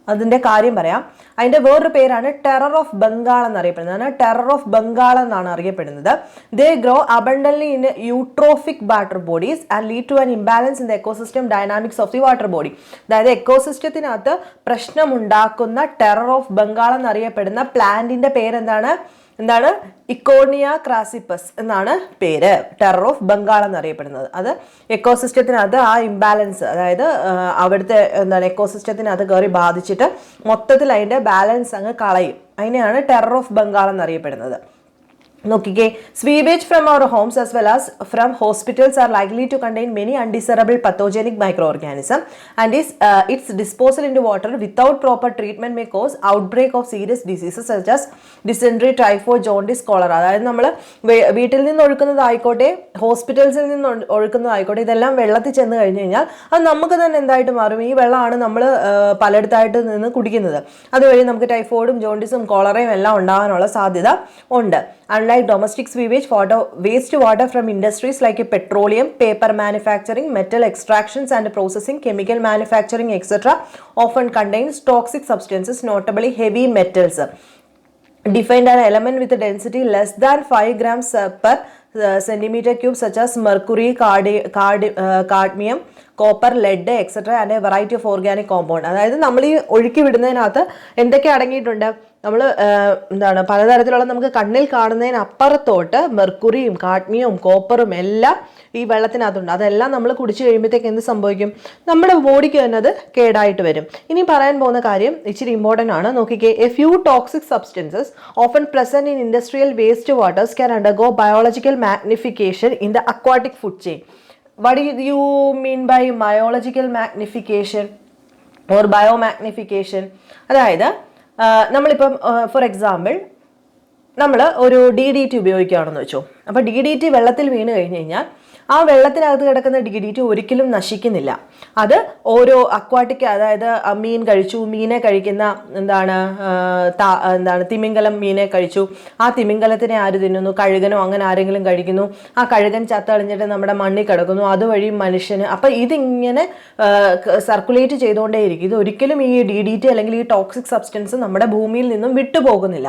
അതിൻ്റെ കാര്യം പറയാം. അതിൻ്റെ വേറൊരു പേരാണ് ടെറർ ഓഫ് ബംഗാൾ എന്നറിയപ്പെടുന്നത്. ടെറർ ഓഫ് ബംഗാൾ എന്നാണ് അറിയപ്പെടുന്നത്. They grow abundantly in eutrophic water bodies and lead to an imbalance in the ecosystem dynamics of the water body. അതായത് എക്കോസിസ്റ്റത്തിനകത്ത് പ്രശ്നമുണ്ടാക്കുന്ന ടെറർ ഓഫ് ബംഗാൾ എന്നറിയപ്പെടുന്ന പ്ലാന്റിൻ്റെ പേരെന്താണ്? ഇക്കോർണിയ ക്രാസിപ്പസ് എന്നാണ് പേര്. ടെറർ ഓഫ് ബംഗാൾ എന്നറിയപ്പെടുന്നത്. അത് എക്കോസിസ്റ്റത്തിനകത്ത് ആ ഇംബാലൻസ്, അതായത് അവിടുത്തെ എക്കോസിസ്റ്റത്തിനകത്ത് കയറി ബാധിച്ചിട്ട് മൊത്തത്തിൽ അതിൻ്റെ ബാലൻസ് അങ്ങ് കളയും. അതിനെയാണ് ടെറർ ഓഫ് ബംഗാൾ എന്നറിയപ്പെടുന്നത്. നോക്കിക്കേ, sewage from our homes as well as from hospitals are likely to contain many undesirable pathogenic microorganism and its disposal into water without proper treatment may cause outbreak of serious diseases such as dysentery, typhoid, jaundice, cholera. അതായത് നമ്മൾ വീട്ടിൽ നിന്ന് ഒഴുക്കുന്നതായിക്കോട്ടെ ഹോസ്പിറ്റൽസിൽ നിന്ന് ഒഴുക്കുന്നതായിക്കോട്ടെ, ഇതെല്ലാം വെള്ളത്തിൽ ചെന്ന് കഴിഞ്ഞ് കഴിഞ്ഞാൽ അത് നമുക്ക് തന്നെ എന്തായിട്ട് മാറും? ഈ വെള്ളമാണ് നമ്മൾ പലയിടത്തായിട്ട് നിന്ന് കുടിക്കുന്നത്. അതുവഴി നമുക്ക് ടൈഫോയിഡും ജോണ്ടിസും കോളറയും എല്ലാം ഉണ്ടാകാനുള്ള സാധ്യത ഉണ്ട്. Unlike domestic sewage, wastewater from industries like petroleum, paper manufacturing, metal extractions and processing, chemical manufacturing, etc. often contains toxic substances, notably heavy metals. Defined an element with a density less than 5 grams per centimeter cube such as mercury, cadmium, copper, lead etcetera and a variety of organic compound. അതായത് നമ്മൾ ഈ ഒഴുക്കി വിടുന്നതിനകത്ത് എന്തൊക്കെ അടങ്ങിയിട്ടുണ്ട്? നമ്മൾ പലതരത്തിലുള്ള നമുക്ക് കണ്ണിൽ കാണുന്നതിനപ്പുറത്തോട്ട് മെർക്കുറിയും കാഡ്മിയവും കോപ്പറും എല്ലാം ഈ വെള്ളത്തിനകത്തുണ്ട്. അതെല്ലാം നമ്മൾ കുടിച്ചു കഴിയുമ്പോഴത്തേക്ക് എന്ത് സംഭവിക്കും? നമ്മുടെ ബോഡിക്ക് തന്നെ അത് കേടായിട്ട് വരും. ഇനി പറയാൻ പോകുന്ന കാര്യം ഇച്ചിരി ഇമ്പോർട്ടൻ്റ് ആണ്. നോക്കിക്കേ, A few toxic substances often present in industrial waste waters can undergo biological magnification in the aquatic food chain. What do you mean by biological magnification or biomagnification? അതായത് നമ്മളിപ്പം ഫോർ എക്സാമ്പിൾ നമ്മൾ ഒരു DDT ഉപയോഗിക്കുകയാണെന്ന് വെച്ചോ. അപ്പോൾ DDT വെള്ളത്തിൽ വീണ് കഴിഞ്ഞ് കഴിഞ്ഞാൽ ആ വെള്ളത്തിനകത്ത് കിടക്കുന്ന DDT ഒരിക്കലും നശിക്കുന്നില്ല. അത് ഓരോ അക്വാട്ടിക്, അതായത് മീൻ കഴിച്ചു, മീനെ കഴിക്കുന്ന തിമിംഗലം മീനെ കഴിച്ചു, ആ തിമിംഗലത്തിനെ ആര് തിന്നുന്നു? കഴുകനോ അങ്ങനെ ആരെങ്കിലും കഴിക്കുന്നു. ആ കഴുകൻ ചത്തളിഞ്ഞിട്ട് നമ്മുടെ മണ്ണിൽ കിടക്കുന്നു, അതുവഴി മനുഷ്യന്. അപ്പം ഇതിങ്ങനെ സർക്കുലേറ്റ് ചെയ്തുകൊണ്ടേയിരിക്കും. ഇത് ഒരിക്കലും ഈ DDT അല്ലെങ്കിൽ ഈ ടോക്സിക് സബ്സ്റ്റൻസ് നമ്മുടെ ഭൂമിയിൽ നിന്നും വിട്ടുപോകുന്നില്ല.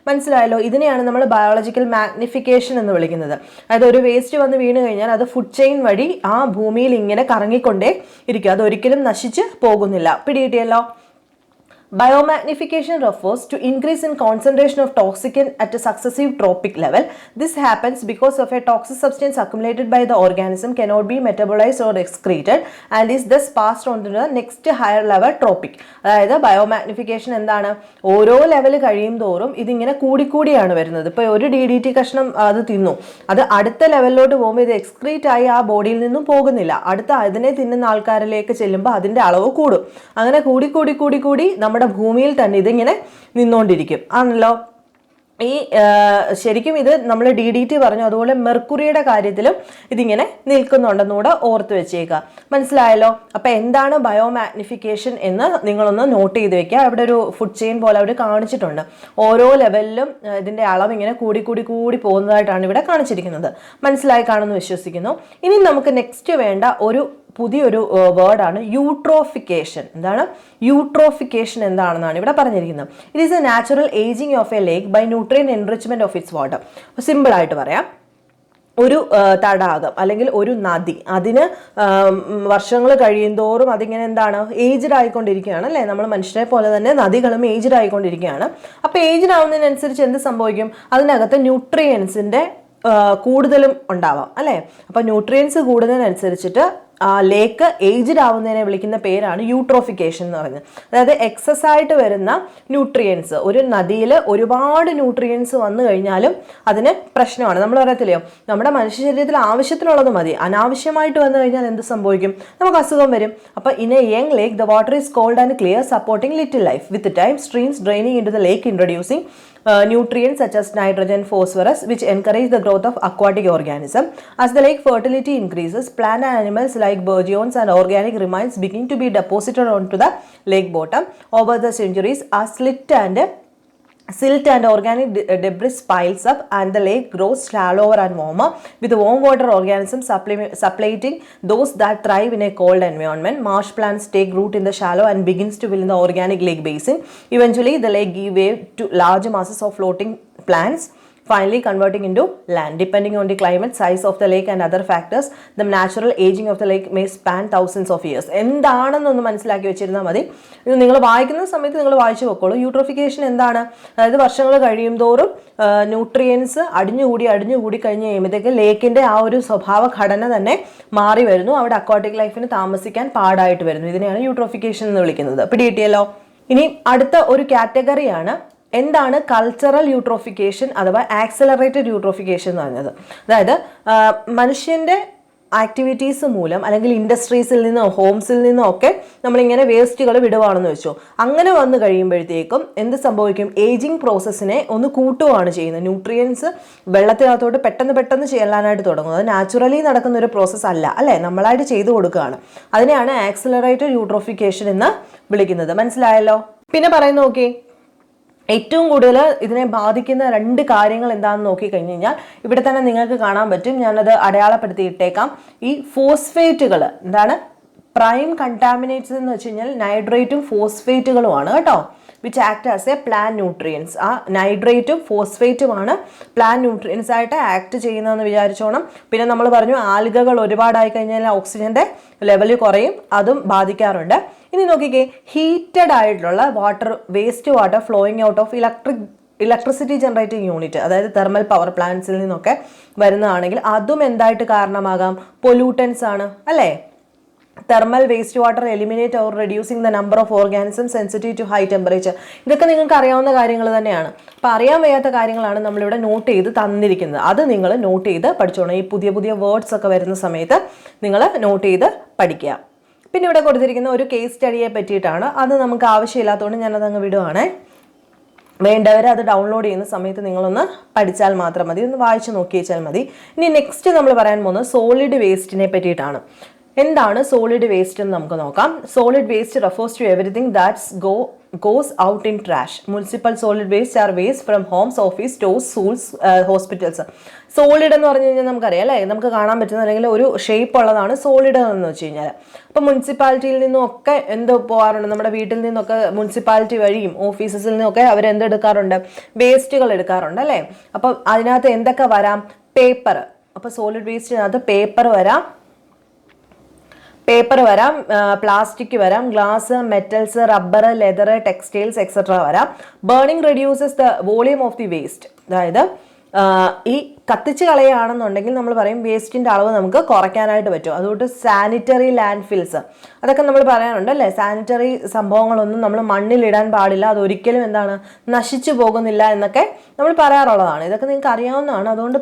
മനസ്സിലായല്ലോ? ഇതിനെയാണ് നമ്മൾ ബയോളജിക്കൽ മാഗ്നിഫിക്കേഷൻ എന്ന് വിളിക്കുന്നത്. അതായത് ഒരു വേസ്റ്റ് വന്ന് വീണ് കഴിഞ്ഞാൽ അത് ഫുഡ് ചെയിൻ വഴി ആ ഭൂമിയിൽ ഇങ്ങനെ കറങ്ങിക്കൊണ്ടേ ഇരിക്കും. അതൊരിക്കലും നശിച്ച് പോകുന്നില്ല. പിടികിട്ടിയല്ലോ? Biomagnification refers to increase in concentration of toxin at a successive tropic level. This happens because of a toxic substance accumulated by the organism cannot be metabolized or excreted and is thus passed on to the next higher level tropic. അതായത് ബയോമാഗ്നിഫിക്കേഷൻ എന്താണ്? ഓരോ level കഴിയും തോറും ഇതിങ്ങനെ കൂടിക്കൂടിയാണ് വരുന്നത്. ഇപ്പോൾ ഒരു DDT കഷ്ണം അത് തിന്നു, അത് അടുത്ത ലെവലിലോട്ട് പോകുമ്പോൾ ഇത് എക്സ്ക്രീറ്റ് ആയി ആ ബോഡിയിൽ നിന്നും പോകുന്നില്ല. അടുത്ത അതിനെ തിന്നുന്ന ആൾക്കാരിലേക്ക് ചെല്ലുമ്പോൾ അതിൻ്റെ അളവ് കൂടും. അങ്ങനെ കൂടി നമ്മുടെ ഭൂമിയിൽ തന്നെ ഇതിങ്ങനെ നിന്നുകൊണ്ടിരിക്കും ആണല്ലോ. ഈ ശരിക്കും ഇത് നമ്മൾ DDT പറഞ്ഞു, അതുപോലെ മെർക്കുറിയുടെ കാര്യത്തിലും ഇതിങ്ങനെ നിൽക്കുന്നുണ്ടെന്നുകൂടെ ഓർത്ത് വെച്ചേക്കുക. മനസ്സിലായല്ലോ? അപ്പം എന്താണ് ബയോമാഗ്നിഫിക്കേഷൻ എന്ന് നിങ്ങളൊന്ന് നോട്ട് ചെയ്ത് വെക്കുക. അവിടെ ഒരു ഫുഡ് ചെയിൻ പോലെ അവർ കാണിച്ചിട്ടുണ്ട്. ഓരോ ലെവലിലും ഇതിൻ്റെ അളവ് ഇങ്ങനെ കൂടി കൂടി കൂടി പോകുന്നതായിട്ടാണ് ഇവിടെ കാണിച്ചിരിക്കുന്നത്. മനസ്സിലായി കാണുമെന്ന് വിശ്വസിക്കുന്നു. ഇനി നമുക്ക് നെക്സ്റ്റ് വേണ്ട ഒരു പുതിയൊരു വേർഡാണ് യൂട്രോഫിക്കേഷൻ. എന്താണ് യൂട്രോഫിക്കേഷൻ? എന്താണെന്നാണ് ഇവിടെ പറഞ്ഞിരിക്കുന്നത്. It is a natural ageing of a lake by nutrient enrichment of its water. സിമ്പിളായിട്ട് പറയാം, ഒരു തടാകം അല്ലെങ്കിൽ ഒരു നദി, അതിന് വർഷങ്ങൾ കഴിയുന്തോറും അതിങ്ങനെ എന്താണ് ഏജ്ഡ് ആയിക്കൊണ്ടിരിക്കുകയാണ് അല്ലേ? നമ്മൾ മനുഷ്യരെ പോലെ തന്നെ നദികളും ഏജ്ഡ് ആയിക്കൊണ്ടിരിക്കുകയാണ്. അപ്പോൾ ഏജ്ഡ് ആവുന്നതിനനുസരിച്ച് എന്ത് സംഭവിക്കും? അതിനകത്ത് ന്യൂട്രിയൻസിൻ്റെ കൂടുതലും ഉണ്ടാവാം അല്ലേ? അപ്പോൾ ന്യൂട്രിയൻസ് കൂടുന്നതിനനുസരിച്ചിട്ട് ലേക്ക് ഏജ്ഡ് ആവുന്നതിനെ വിളിക്കുന്ന പേരാണ് യൂട്രോഫിക്കേഷൻ എന്ന് പറയുന്നത്. അതായത് എക്സസ് ആയിട്ട് വരുന്ന ന്യൂട്രിയൻസ്, ഒരു നദിയിൽ ഒരുപാട് ന്യൂട്രിയൻസ് വന്നു കഴിഞ്ഞാലും അതിന് പ്രശ്നമാണ്. നമ്മൾ പറയത്തില്ലയോ, നമ്മുടെ മനുഷ്യ ശരീരത്തിൽ ആവശ്യത്തിനുള്ളത് മതി, അനാവശ്യമായിട്ട് വന്നു കഴിഞ്ഞാൽ എന്ത് സംഭവിക്കും? നമുക്ക് അസുഖം വരും. അപ്പോൾ in a young lake the water is cold and clear, supporting little life. With time streams draining into the lake introducing nutrients such as nitrogen, phosphorus, which encourage the growth of aquatic organism. As the lake fertility increases, plant and animals like burgeons and organic remains begin to be deposited onto the lake bottom. Over the centuries, silt and organic debris piles up and the lake grows shallower and warmer, with warm water organisms supplementing those that thrive in a cold environment. Marsh plants take root in the shallow and begins to fill in the organic lake basin. Eventually the lake gives way to large masses of floating plants, finally converting into land. Depending on the climate, size of the lake and other factors, the natural aging of the lake may span thousands of years. എന്താണെന്നൊന്ന് മനസ്സിലാക്കി വെച്ചിരുന്നാൽ മതി. ഇത് നിങ്ങൾ വായിക്കുന്ന സമയത്ത് നിങ്ങൾ വായിച്ചു വെക്കോളൂ. Eutrophication എന്താണ്? അതായത് വർഷങ്ങൾ കഴിയും തോറും ന്യൂട്രിയൻസ് അടിഞ്ഞുകൂടി കഴിഞ്ഞ് കഴിയുമ്പോഴത്തേക്ക് ലേക്കിൻ്റെ ആ ഒരു സ്വഭാവ ഘടന തന്നെ മാറി വരുന്നു. അവിടെ അക്വാട്ടിക് ലൈഫിന് താമസിക്കാൻ പാടായിട്ട് വരുന്നു. ഇതിനെയാണ് യൂട്രോഫിക്കേഷൻ എന്ന് വിളിക്കുന്നത്. പിടികിട്ടിയല്ലോ? ഇനി അടുത്ത ഒരു കാറ്റഗറിയാണ് എന്താണ് കൾച്ചറൽ യൂട്രോഫിക്കേഷൻ അഥവാ ആക്സലറേറ്റഡ് യൂട്രോഫിക്കേഷൻ എന്ന് പറഞ്ഞത്. അതായത് മനുഷ്യൻ്റെ ആക്ടിവിറ്റീസ് മൂലം അല്ലെങ്കിൽ ഇൻഡസ്ട്രീസിൽ നിന്നോ ഹോംസിൽ നിന്നോ ഒക്കെ നമ്മളിങ്ങനെ വേസ്റ്റുകൾ വിടുവാണെന്ന് വെച്ചോ. അങ്ങനെ വന്നു കഴിയുമ്പോഴത്തേക്കും എന്ത് സംഭവിക്കും? ഏജിങ് പ്രോസസ്സിനെ ഒന്ന് കൂട്ടുകയാണ് ചെയ്യുന്നത്. ന്യൂട്രിയൻസ് വെള്ളത്തിനകത്തോട്ട് പെട്ടെന്ന് ചെല്ലാനായിട്ട് തുടങ്ങും. അത് നാച്ചുറലി നടക്കുന്ന ഒരു പ്രോസസ്സ് അല്ല അല്ലേ, നമ്മളായിട്ട് ചെയ്തു കൊടുക്കുകയാണ്. അതിനെയാണ് ആക്സലറേറ്റഡ് യൂട്രോഫിക്കേഷൻ എന്ന് വിളിക്കുന്നത്. മനസ്സിലായല്ലോ? പിന്നെ പറയുന്ന നോക്കി, ഏറ്റവും കൂടുതൽ ഇതിനെ ബാധിക്കുന്ന 2 കാര്യങ്ങൾ എന്താണെന്ന് നോക്കിക്കഴിഞ്ഞ് കഴിഞ്ഞാൽ ഇവിടെ തന്നെ നിങ്ങൾക്ക് കാണാൻ പറ്റും. ഞാനത് അടയാളപ്പെടുത്തിയിട്ടേക്കാം. ഈ ഫോസ്ഫേറ്റുകൾ എന്താണ്? പ്രൈം കണ്ടാമിനേറ്റ്സ് എന്ന് വെച്ച് കഴിഞ്ഞാൽ നൈട്രേറ്റും ഫോസ്ഫേറ്റുകളുമാണ് കേട്ടോ. Which act as A plan nutrients. ആ നൈട്രേറ്റും ഫോസ്ഫേറ്റുമാണ് പ്ലാൻ ന്യൂട്രിയൻസ് ആയിട്ട് ആക്ട് ചെയ്യുന്നതെന്ന് വിചാരിച്ചോണം. പിന്നെ നമ്മൾ പറഞ്ഞു ആൽഗകൾ ഒരുപാടായി കഴിഞ്ഞാൽ ഓക്സിജന്റെ ലെവൽ കുറയും, അതും ബാധിക്കാറുണ്ട്. ഇനി നോക്കിക്കേ, ഹീറ്റഡ് ആയിട്ടുള്ള water, waste water flowing out of electricity generating unit, അതായത് തെർമൽ പവർ പ്ലാന്റ്സിൽ നിന്നൊക്കെ വരുന്നതാണെങ്കിൽ അതും എന്തായിട്ട് കാരണമാകാം? പൊല്യൂട്ടൻസ് ആണ് അല്ലേ? Thermal waste water eliminate or reducing the number of organism sensitive to high temperature. ഇതൊക്കെ നിങ്ങൾക്ക് അറിയാവുന്ന കാര്യങ്ങൾ തന്നെയാണ്. അപ്പോൾ അറിയാൻ വയ്യാത്ത കാര്യങ്ങളാണ് നമ്മളിവിടെ നോട്ട് ചെയ്ത് തന്നിരിക്കുന്നത്. അത് നിങ്ങൾ നോട്ട് ചെയ്ത് പഠിച്ചോണം. ഈ പുതിയ വേർഡ്സ് ഒക്കെ വരുന്ന സമയത്ത് നിങ്ങൾ നോട്ട് ചെയ്ത് പഠിക്കുക. പിന്നെ ഇവിടെ കൊടുത്തിരിക്കുന്ന ഒരു കേസ് സ്റ്റഡിയെ പറ്റിയിട്ടാണ്. അത് നമുക്ക് ആവശ്യമില്ലാത്തതുകൊണ്ട് ഞാനതങ്ങ് വിടുവാണേ. വേണ്ടവർ അത് ഡൗൺലോഡ് ചെയ്യുന്ന സമയത്ത് നിങ്ങളൊന്ന് പഠിച്ചാൽ മാത്രം മതി, ഒന്ന് വായിച്ച് നോക്കി വെച്ചാൽ മതി. ഇനി നെക്സ്റ്റ് നമ്മൾ പറയാൻ പോകുന്നത് സോളിഡ് വേസ്റ്റിനെ പറ്റിയിട്ടാണ്. എന്താണ് സോളിഡ് വേസ്റ്റ് എന്ന് നമുക്ക് നോക്കാം. Solid waste refers to everything that's goes out in trash. Municipal solid waste are waste from homes, office, stores, schools, hospitals. Solid എന്ന് പറഞ്ഞു കഴിഞ്ഞാൽ നമുക്കറിയാം അല്ലേ, നമുക്ക് കാണാൻ പറ്റുന്ന അല്ലെങ്കിൽ ഒരു ഷേപ്പ് ഉള്ളതാണ് സോളിഡ് എന്ന് വെച്ച് കഴിഞ്ഞാൽ. അപ്പം മുനിസിപ്പാലിറ്റിയിൽ നിന്നും ഒക്കെ എന്ത് പോകാറുണ്ട്? നമ്മുടെ വീട്ടിൽ നിന്നൊക്കെ മുനിസിപ്പാലിറ്റി വഴിയും ഓഫീസസിൽ നിന്നൊക്കെ അവരെന്തെടുക്കാറുണ്ട്? വേസ്റ്റുകൾ എടുക്കാറുണ്ട് അല്ലേ. അപ്പം അതിനകത്ത് എന്തൊക്കെ വരാം? പേപ്പർ. അപ്പോൾ സോളിഡ് വേസ്റ്റിനകത്ത് പേപ്പർ വരാം, പ്ലാസ്റ്റിക് വരാം, glass, metals, rubber, leather, textiles etcetera വരാം. Burning reduces the volume of the waste. അതായത് ഈ കത്തിച്ച് കളയുകയാണെന്നുണ്ടെങ്കിൽ നമ്മൾ പറയും വേസ്റ്റിൻ്റെ അളവ് നമുക്ക് കുറയ്ക്കാനായിട്ട് പറ്റും. അതുകൊണ്ട് സാനിറ്ററി ലാൻഡ് ഫിൽസ് അതൊക്കെ നമ്മൾ പറയാറുണ്ട് അല്ലേ. സാനിറ്ററി സംഭവങ്ങളൊന്നും നമ്മൾ മണ്ണിലിടാൻ പാടില്ല, അതൊരിക്കലും എന്താണ് നശിച്ചു പോകുന്നില്ല എന്നൊക്കെ നമ്മൾ പറയാറുള്ളതാണ്. ഇതൊക്കെ നിങ്ങൾക്ക് അറിയാവുന്നതാണ്, അതുകൊണ്ട്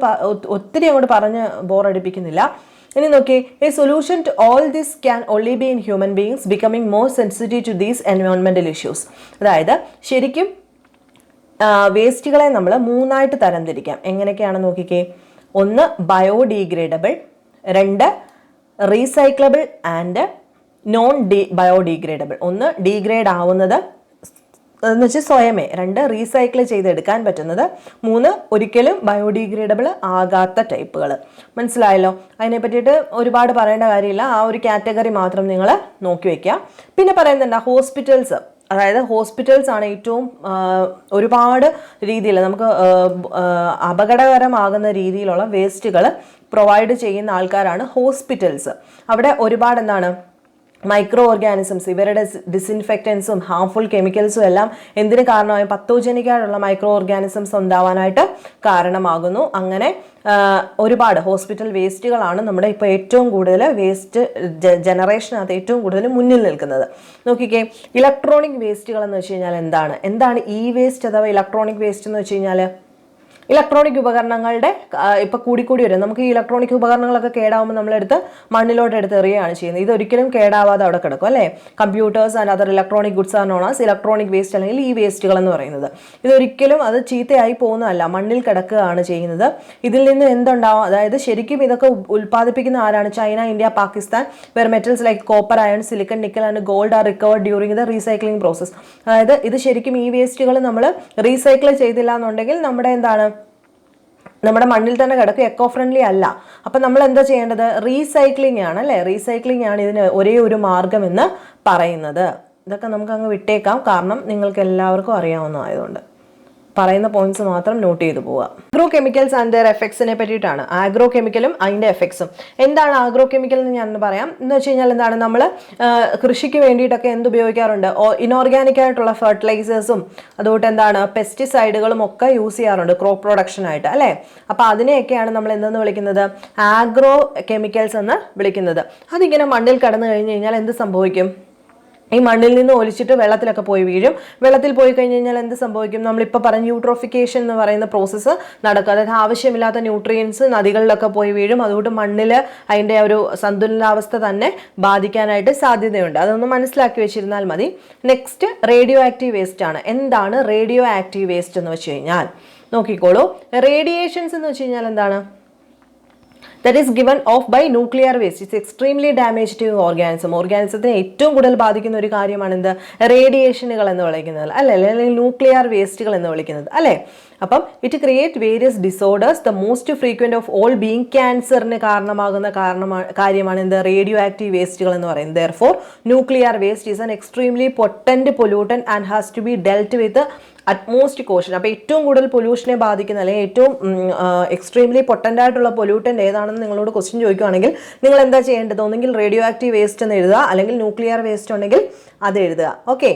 ഒത്തിരി അങ്ങോട്ട് പറഞ്ഞ് ബോറടിപ്പിക്കുന്നില്ല. ഇനി നോക്കി, a solution to all this can only be in human beings becoming more sensitive to these എൻവയോൺമെന്റൽ ഇഷ്യൂസ്. അതായത് ശരിക്കും വേസ്റ്റുകളെ നമ്മൾ 3ആയിട്ട് തരംതിരിക്കാം. എങ്ങനെയൊക്കെയാണെന്ന് നോക്കിക്കേ. 1 biodegradable, 2 recyclable and non biodegradable. 1 degrade ആവുന്നത് എന്ന് വെച്ചാൽ സ്വയമേ, 2 റീസൈക്കിൾ ചെയ്തെടുക്കാൻ പറ്റുന്നത്, 3 ഒരിക്കലും ബയോഡീഗ്രേഡബിൾ ആകാത്ത ടൈപ്പുകൾ. മനസ്സിലായല്ലോ? അതിനെ പറ്റിയിട്ട് ഒരുപാട് പറയേണ്ട കാര്യമില്ല, ആ ഒരു കാറ്റഗറി മാത്രം നിങ്ങൾ നോക്കി വയ്ക്കുക. പിന്നെ പറയുന്നുണ്ട് ഹോസ്പിറ്റൽസ്, അതായത് ഹോസ്പിറ്റൽസ് ആണ് ഏറ്റവും ഒരുപാട് രീതിയിൽ നമുക്ക് അപകടകരമാകുന്ന രീതിയിലുള്ള വേസ്റ്റുകൾ പ്രൊവൈഡ് ചെയ്യുന്ന ആൾക്കാരാണ് ഹോസ്പിറ്റൽസ്. അവിടെ ഒരുപാട് എന്താണ് മൈക്രോ ഓർഗാനിസംസ്, ഇവരുടെ ഡിസിൻഫെക്റ്റൻസും ഹാംഫുൾ കെമിക്കൽസും എല്ലാം എന്തിന് കാരണമായി? പത്തോജനിക്കായിട്ടുള്ള മൈക്രോ ഓർഗാനിസംസ് ഉണ്ടാവാനായിട്ട് കാരണമാകുന്നു. അങ്ങനെ ഒരുപാട് ഹോസ്പിറ്റൽ വേസ്റ്റുകളാണ് നമ്മുടെ ഇപ്പോൾ ഏറ്റവും കൂടുതൽ വേസ്റ്റ് ജനറേഷനകത്ത് ഏറ്റവും കൂടുതൽ മുന്നിൽ നിൽക്കുന്നത്. നോക്കിക്കേ, ഇലക്ട്രോണിക് വേസ്റ്റുകൾ എന്ന് വെച്ച് കഴിഞ്ഞാൽ എന്താണ് ഈ വേസ്റ്റ് അഥവാ ഇലക്ട്രോണിക് വേസ്റ്റ് എന്ന് വെച്ച് കഴിഞ്ഞാൽ? ഇലക്ട്രോണിക് ഉപകരണങ്ങളുടെ ഇപ്പം കൂടിക്കൂടി വരും. നമുക്ക് ഈ ഇലക്ട്രോണിക് ഉപകരണങ്ങളൊക്കെ കേടാവുമ്പോൾ നമ്മളെടുത്ത് മണ്ണിലോട്ട് എടുത്ത് എറിയുകയാണ് ചെയ്യുന്നത്. ഇതൊരിക്കലും കേടാവാതെ അവിടെ കിടക്കും അല്ലേ? Computers and other electronic goods are known as electronic waste, അല്ലെങ്കിൽ ഈ വേസ്റ്റുകൾ എന്ന് പറയുന്നത്. ഇതൊരിക്കലും അത് ചീത്തയായി പോകുന്നതല്ല, മണ്ണിൽ കിടക്കുകയാണ് ചെയ്യുന്നത്. ഇതിൽ നിന്ന് എന്തുണ്ടാവും? അതായത് ശരിക്കും ഇതൊക്കെ ഉൽപ്പാദിപ്പിക്കുന്ന ആരാണ്? China, India, Pakistan, where metals like copper, iron, silicon, nickel and gold are recovered during the recycling process. അതായത് ഇത് ശരിക്കും ഈ വേസ്റ്റുകൾ നമ്മൾ റീസൈക്കിൾ ചെയ്തില്ല എന്നുണ്ടെങ്കിൽ നമ്മുടെ മണ്ണിൽ തന്നെ കിടക്കും, എക്കോ ഫ്രണ്ട്ലി അല്ല. അപ്പം നമ്മൾ എന്താ ചെയ്യേണ്ടത്? റീസൈക്ലിംഗ് ആണ് അല്ലേ? റീസൈക്ലിംഗ് ആണ് ഇതിന് ഒരേ ഒരു മാർഗം എന്ന് പറയുന്നത്. ഇതൊക്കെ നമുക്ക് അങ്ങ് വിട്ടേക്കാം, കാരണം നിങ്ങൾക്ക് എല്ലാവർക്കും അറിയാവുന്നതായതുകൊണ്ട് പറയുന്ന പോയിന്റ്സ് മാത്രം നോട്ട് ചെയ്ത് പോവുക. ആഗ്രോ കെമിക്കൽസ് ആൻഡ് ദെയർ എഫക്ട്സിനെ പറ്റിയിട്ടാണ്. ആഗ്രോ കെമിക്കലും അതിൻ്റെ എഫക്ട്സും. എന്താണ് ആഗ്രോ കെമിക്കൽ എന്ന് ഞാൻ പറയാം. എന്ന് വെച്ച് കഴിഞ്ഞാൽ എന്താണ്, നമ്മൾ കൃഷിക്ക് വേണ്ടിയിട്ടൊക്കെ എന്ത് ഉപയോഗിക്കാറുണ്ട്? ഇനോർഗാനിക് ആയിട്ടുള്ള ഫെർട്ടിലൈസേഴ്സും അതുകൊണ്ട് എന്താണ് പെസ്റ്റിസൈഡുകളും ഒക്കെ യൂസ് ചെയ്യാറുണ്ട് ക്രോപ്പ് പ്രൊഡക്ഷനായിട്ട് അല്ലേ? അപ്പോൾ അതിനെയൊക്കെയാണ് നമ്മൾ എന്തെന്ന് വിളിക്കുന്നത്? ആഗ്രോ കെമിക്കൽസ് എന്ന് വിളിക്കുന്നത്. അതിങ്ങനെ മണ്ണിൽ കടന്നു കഴിഞ്ഞ് കഴിഞ്ഞാൽ എന്ത് സംഭവിക്കും? ഈ മണ്ണിൽ നിന്ന് ഒലിച്ചിട്ട് വെള്ളത്തിലൊക്കെ പോയി വീഴും. വെള്ളത്തിൽ പോയി കഴിഞ്ഞ് കഴിഞ്ഞാൽ എന്ത് സംഭവിക്കും? നമ്മളിപ്പോൾ പറഞ്ഞ യൂട്രോഫിക്കേഷൻ എന്ന് പറയുന്ന പ്രോസസ്സ് നടക്കും. അതായത് ആവശ്യമില്ലാത്ത ന്യൂട്രിയൻസ് നദികളിലൊക്കെ പോയി വീഴും. അതുകൊണ്ട് മണ്ണിൽ അതിൻ്റെ ഒരു സന്തുലനാവസ്ഥ തന്നെ ബാധിക്കാനായിട്ട് സാധ്യതയുണ്ട്. അതൊന്ന് മനസ്സിലാക്കി വെച്ചിരുന്നാൽ മതി. നെക്സ്റ്റ് റേഡിയോ ആക്റ്റീവ് വേസ്റ്റ് ആണ്. എന്താണ് റേഡിയോ ആക്റ്റീവ് വേസ്റ്റ് എന്ന് വെച്ച് കഴിഞ്ഞാൽ? നോക്കിക്കോളൂ, റേഡിയേഷൻസ് എന്ന് വെച്ച് കഴിഞ്ഞാൽ എന്താണ്? that is given off by nuclear waste. It's extremely damage to organism. ഓർഗാനിസത്തിനെ ഏറ്റവും കൂടുതൽ ബാധിക്കുന്ന ഒരു കാര്യമാണ് എന്ത്? റേഡിയേഷനുകൾ എന്ന് വിളിക്കുന്നത് അല്ലേ, അല്ലെങ്കിൽ ന്യൂക്ലിയർ വേസ്റ്റുകൾ എന്ന് വിളിക്കുന്നത് അല്ലേ? അപ്പം it create various disorders. The most frequent of all being ക്യാൻസറിന് കാരണമാകുന്ന കാര്യമാണ് എന്ത്? റേഡിയോ ആക്റ്റീവ് വേസ്റ്റുകൾ എന്ന് പറയുന്നത്. Therefore, nuclear waste is an extremely potent pollutant and has to be dealt with utmost caution. അപ്പോൾ ഏറ്റവും കൂടുതൽ പൊല്യൂഷനെ ബാധിക്കുന്ന അല്ലെങ്കിൽ ഏറ്റവും എക്സ്ട്രീംലി പൊട്ടൻ്റ് ആയിട്ടുള്ള പൊല്യൂട്ടൻ്റ് ഏതാണെന്ന് നിങ്ങളോട് ക്വസ്റ്റ്യൻ ചോദിക്കുകയാണെങ്കിൽ നിങ്ങൾ എന്താ ചെയ്യേണ്ടത്? ഒന്നെങ്കിൽ റേഡിയോ ആക്റ്റീവ് വേസ്റ്റ് എന്ന് എഴുതുക, അല്ലെങ്കിൽ ന്യൂക്ലിയർ വേസ്റ്റ് ഉണ്ടെങ്കിൽ അത് എഴുതുക. ഓക്കെ,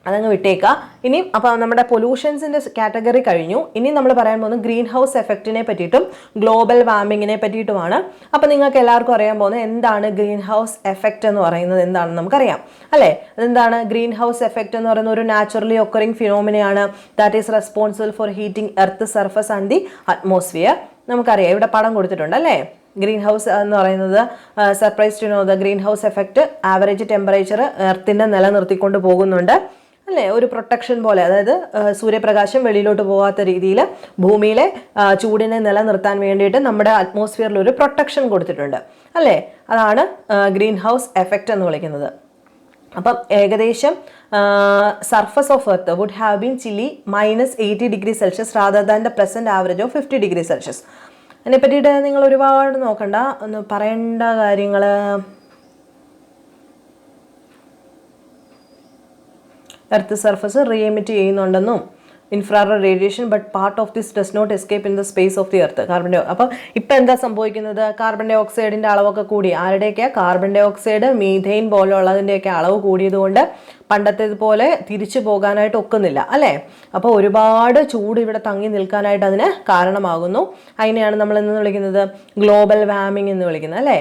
അതങ്ങ് വിട്ടേക്കുക. ഇനി അപ്പോൾ നമ്മുടെ പൊല്യൂഷൻസിൻ്റെ കാറ്റഗറി കഴിഞ്ഞു. ഇനി നമ്മൾ പറയാൻ പോകുന്നത് ഗ്രീൻ ഹൗസ് എഫക്റ്റിനെ പറ്റിയിട്ടും ഗ്ലോബൽ വാർമിങ്ങിനെ പറ്റിയിട്ടുമാണ്. അപ്പോൾ നിങ്ങൾക്ക് എല്ലാവർക്കും അറിയാൻ പോകുന്നത് എന്താണ് ഗ്രീൻ ഹൗസ് എഫക്റ്റ് എന്ന് പറയുന്നത് എന്താണെന്ന് നമുക്കറിയാം അല്ലേ? അതെന്താണ് ഗ്രീൻ ഹൗസ് എഫക്റ്റ് എന്ന് പറയുന്ന ഒരു നാച്ചുറലി ഒക്കറിങ് ഫിനോമിനയാണ്. That is responsible for heating earth surface and the atmosphere. നമുക്കറിയാം, ഇവിടെ പടം കൊടുത്തിട്ടുണ്ട് അല്ലേ? ഗ്രീൻ ഹൗസ് എന്ന് പറയുന്നത് surprise to know the greenhouse effect average temperature എർത്തിൻ്റെ നിലനിർത്തിക്കൊണ്ട് പോകുന്നുണ്ട് അല്ലേ? ഒരു പ്രൊട്ടക്ഷൻ പോലെ, അതായത് സൂര്യപ്രകാശം വെളിയിലോട്ട് പോകാത്ത രീതിയിൽ ഭൂമിയിലെ ചൂടിനെ നിലനിർത്താൻ വേണ്ടിയിട്ട് നമ്മുടെ അറ്റ്മോസ്ഫിയറിൽ ഒരു പ്രൊട്ടക്ഷൻ കൊടുത്തിട്ടുണ്ട് അല്ലേ? അതാണ് ഗ്രീൻ ഹൗസ് എഫക്റ്റ് എന്ന് വിളിക്കുന്നത്. അപ്പം ഏകദേശം surface of earth would have been chilly -80 degree Celsius rather than the present average of 50 degree Celsius. അതിനെ പറ്റിയിട്ട് നിങ്ങൾ ഒരുപാട് നോക്കണ്ട, ഒന്ന് പറയേണ്ട കാര്യങ്ങൾ. എർത്ത് സർഫസ് റീഎമിറ്റ് ചെയ്യുന്നുണ്ടെന്നും infrared radiation but part of this does not escape in the space of the earth. അപ്പം ഇപ്പം എന്താ സംഭവിക്കുന്നത്? കാർബൺ ഡൈ ഓക്സൈഡിൻ്റെ അളവൊക്കെ കൂടി. ആരുടെയൊക്കെയാണ്? കാർബൺ ഡൈ ഓക്സൈഡ്, മീഥെയിൻ പോലുള്ളതിൻ്റെയൊക്കെ അളവ് കൂടിയതുകൊണ്ട് പണ്ടത്തേതുപോലെ തിരിച്ചു പോകാനായിട്ട് ഒക്കുന്നില്ല അല്ലേ? അപ്പോൾ ഒരുപാട് ചൂട് ഇവിടെ തങ്ങി നിൽക്കാനായിട്ട് അതിന് കാരണമാകുന്നു. അതിനെയാണ് നമ്മൾ എന്ന് വിളിക്കുന്നത് ഗ്ലോബൽ വാർമിംഗ് എന്ന് വിളിക്കുന്നത് അല്ലേ?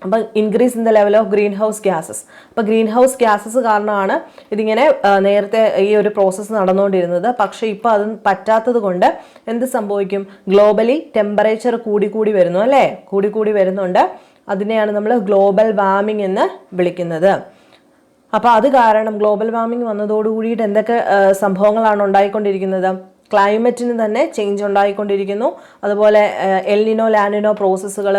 അപ്പം increase in the level of green house gases. അപ്പോൾ ഗ്രീൻ ഹൗസ് ഗ്യാസസ് കാരണമാണ് ഇതിങ്ങനെ നേരത്തെ ഈ ഒരു പ്രോസസ്സ് നടന്നുകൊണ്ടിരുന്നത്. പക്ഷേ ഇപ്പോൾ അത് പറ്റാത്തത് കൊണ്ട് എന്ത് സംഭവിക്കും? ഗ്ലോബലി ടെമ്പറേച്ചർ കൂടി വരുന്നു അല്ലേ? കൂടി വരുന്നുണ്ട്. അതിനെയാണ് നമ്മൾ ഗ്ലോബൽ വാർമിംഗ് എന്ന് വിളിക്കുന്നത്. അപ്പോൾ അത് കാരണം ഗ്ലോബൽ വാർമിംഗ് വന്നതോടുകൂടിയിട്ട് എന്തൊക്കെ സംഭവങ്ങളാണ് ഉണ്ടായിക്കൊണ്ടിരിക്കുന്നത്? ക്ലൈമറ്റിന് തന്നെ ചേഞ്ച് ഉണ്ടായിക്കൊണ്ടിരിക്കുന്നു. അതുപോലെ എൽനിനോ ലാനിനോ പ്രോസസ്സുകൾ,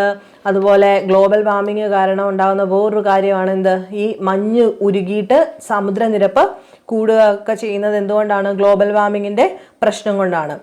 അതുപോലെ ഗ്ലോബൽ വാർമിംഗ് കാരണം ഉണ്ടാകുന്ന വേറൊരു കാര്യമാണ് എന്ത്? ഈ മഞ്ഞ് ഉരുകിയിട്ട് സമുദ്രനിരപ്പ് കൂടുകയൊക്കെ ചെയ്യുന്നത് എന്തുകൊണ്ടാണ്? ഗ്ലോബൽ വാർമിങ്ങിൻ്റെ പ്രശ്നം കൊണ്ടാണ്.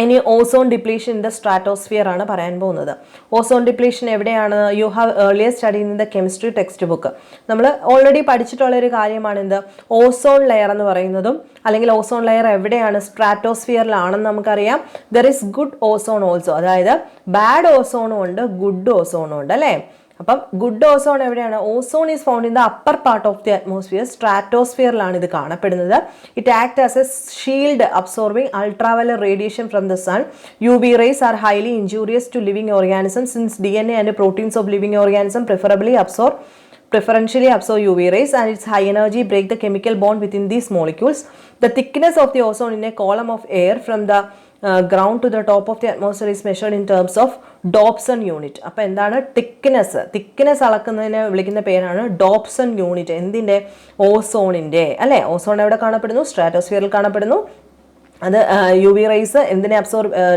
ഇനി ozone depletion in the stratosphere ആണ് പറയാൻ പോകുന്നത്. ഓസോൺ ഡിപ്ലീഷൻ എവിടെയാണ്? You have earlier study in the chemistry text book. നമ്മൾ ഓൾറെഡി പഠിച്ചിട്ടുള്ള ഒരു കാര്യമാണ് എന്ത്? ഓസോൺ ലെയർ എന്ന് പറയുന്നതും, അല്ലെങ്കിൽ ഓസോൺ ലെയർ എവിടെയാണ്? സ്ട്രാറ്റോസ്ഫിയറിലാണെന്ന് നമുക്കറിയാം. There is good ozone also, അതായത് ബാഡ് ഓസോണും ഉണ്ട്, ഗുഡ് ഓസോണും ഉണ്ട് അല്ലേ? അപ്പം ഗുഡ് ഓസോൺ എവിടെയാണ്? Ozone is found in the upper part of the atmosphere, സ്ട്രാറ്റോസ്ഫിയറിലാണ് ഇത് കാണപ്പെടുന്നത്. It act as a shield absorbing ultraviolet radiation from the sun. UV rays are highly injurious to living organisms since DNA and proteins of living organisms preferentially absorb UV rays, and its high energy break the chemical bond within these molecules. The thickness of the ozone in a column of air from the ground to the top of the atmosphere is measured in terms of Dobson unit. അപ്പോൾ എന്താണ് thickness അളക്കുന്നതിനെ വിളിക്കുന്ന പേരാണ് Dobson unit. എന്തിൻ്റെ? ഓസോണിൻ്റെ അല്ലേ? Ozone എവിടെ കാണപ്പെടുന്നു? സ്ട്രാറ്റോസ്ഫിയറിൽ കാണപ്പെടുന്നു. അത് UV റേസ് എന്തിനെ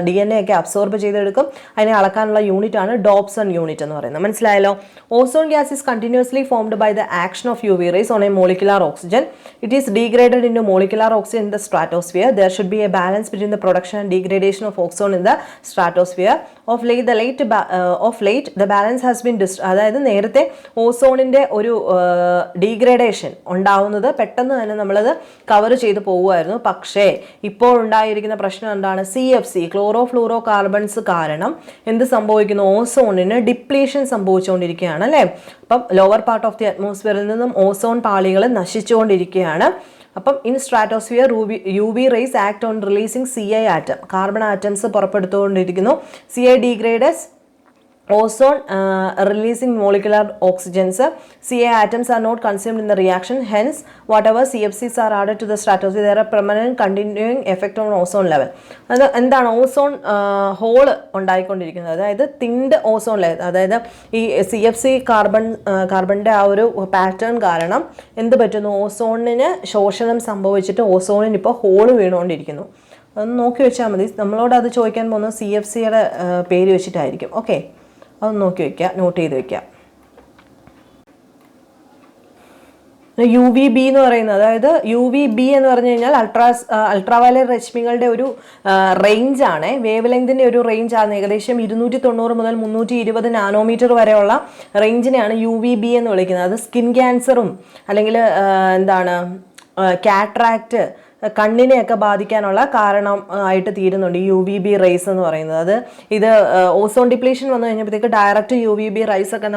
DNA ഒക്കെ അബ്സോർബ് ചെയ്തെടുക്കും. അതിനെ അളക്കാനുള്ള യൂണിറ്റ് ആണ് ഡോപ്സൺ യൂണിറ്റ് എന്ന് പറയുന്നത്. മനസ്സിലായല്ലോ? Ozone gas is continuously formed by the action of UV rays on a molecular oxygen. It is degraded into molecular oxygen in the stratosphere. There should be a balance between the production and degradation of ozone in the stratosphere. Of late the balance has been അതായത് നേരത്തെ ഓസോണിൻ്റെ ഒരു degradation ഉണ്ടാവുന്നത് പെട്ടെന്ന് തന്നെ നമ്മളത് cover ചെയ്ത് പോകുമായിരുന്നു. പക്ഷേ ഇപ്പോൾ ഉണ്ടായിരിക്കുന്ന പ്രശ്നം എന്താണ്? CFC ക്ലോറോ ഫ്ലൂറോ കാർബൺസ് കാരണം എന്ത് സംഭവിക്കുന്നു? ഓസോണിന് ഡിപ്ലീഷൻ സംഭവിച്ചുകൊണ്ടിരിക്കുകയാണ് അല്ലേ? അപ്പം ലോവർ പാർട്ട് ഓഫ് ദി അറ്റ്മോസ്ഫിയറിൽ നിന്നും ഓസോൺ പാളികൾ നശിച്ചുകൊണ്ടിരിക്കുകയാണ്. അപ്പം in stratosphere UV rays act on releasing CI atom, carbon atoms പുറപ്പെടുത്തുകൊണ്ടിരിക്കുന്നു. CI degrades ozone releasing molecular oxygens. CI atoms are not consumed in the reaction, hence whatever CFCs are added to the stratosphere, there are permanent continuing effect on ozone level. അത് എന്താണ്? Ozone whole ഉണ്ടായിക്കൊണ്ടിരിക്കുന്നത്, അതായത് തിൻഡ് ozone layer. അതായത് ഈ CFC കാർബണിൻ്റെ ആ ഒരു pattern കാരണം എന്ത് പറ്റുന്നു? ഓസോണിന് ശോഷണം സംഭവിച്ചിട്ട് ഓസോണിന് ഇപ്പോൾ ഹോള് വീണുകൊണ്ടിരിക്കുന്നു. അതൊന്ന് നോക്കി വെച്ചാൽ മതി. നമ്മളോട് അത് ചോദിക്കാൻ പോകുന്നത് CFCയുടെ പേര് വെച്ചിട്ടായിരിക്കും. ഓക്കെ, അതൊന്ന് നോക്കി വയ്ക്കുക, നോട്ട് ചെയ്ത് വയ്ക്കുക. UVB എന്ന് പറയുന്നത്, അതായത് UVB എന്ന് പറഞ്ഞു കഴിഞ്ഞാൽ അൾട്രാവയലറ്റ് രശ്മികളുടെ ഒരു റേഞ്ചാണ്, വേവ് ലെങ്തിൻ്റെ ഒരു റേഞ്ചാണ്. ഏകദേശം 290 മുതൽ 320 നാനോമീറ്റർ വരെയുള്ള റേഞ്ചിനെയാണ് UVB എന്ന് വിളിക്കുന്നത്. അത് സ്കിൻ ക്യാൻസറും അല്ലെങ്കിൽ എന്താണ് കാട്രാക്റ്റ്, കണ്ണിനെയൊക്കെ ബാധിക്കാനുള്ള കാരണം ആയിട്ട് തീരുന്നുണ്ട് ഈ UVB റേസ് എന്ന് പറയുന്നത്. അത് ഇത് ഓസോൺ ഡിപ്ലീഷൻ വന്നു കഴിഞ്ഞപ്പോഴത്തേക്ക് ഡയറക്റ്റ് UVB റേസ് ഒക്കെ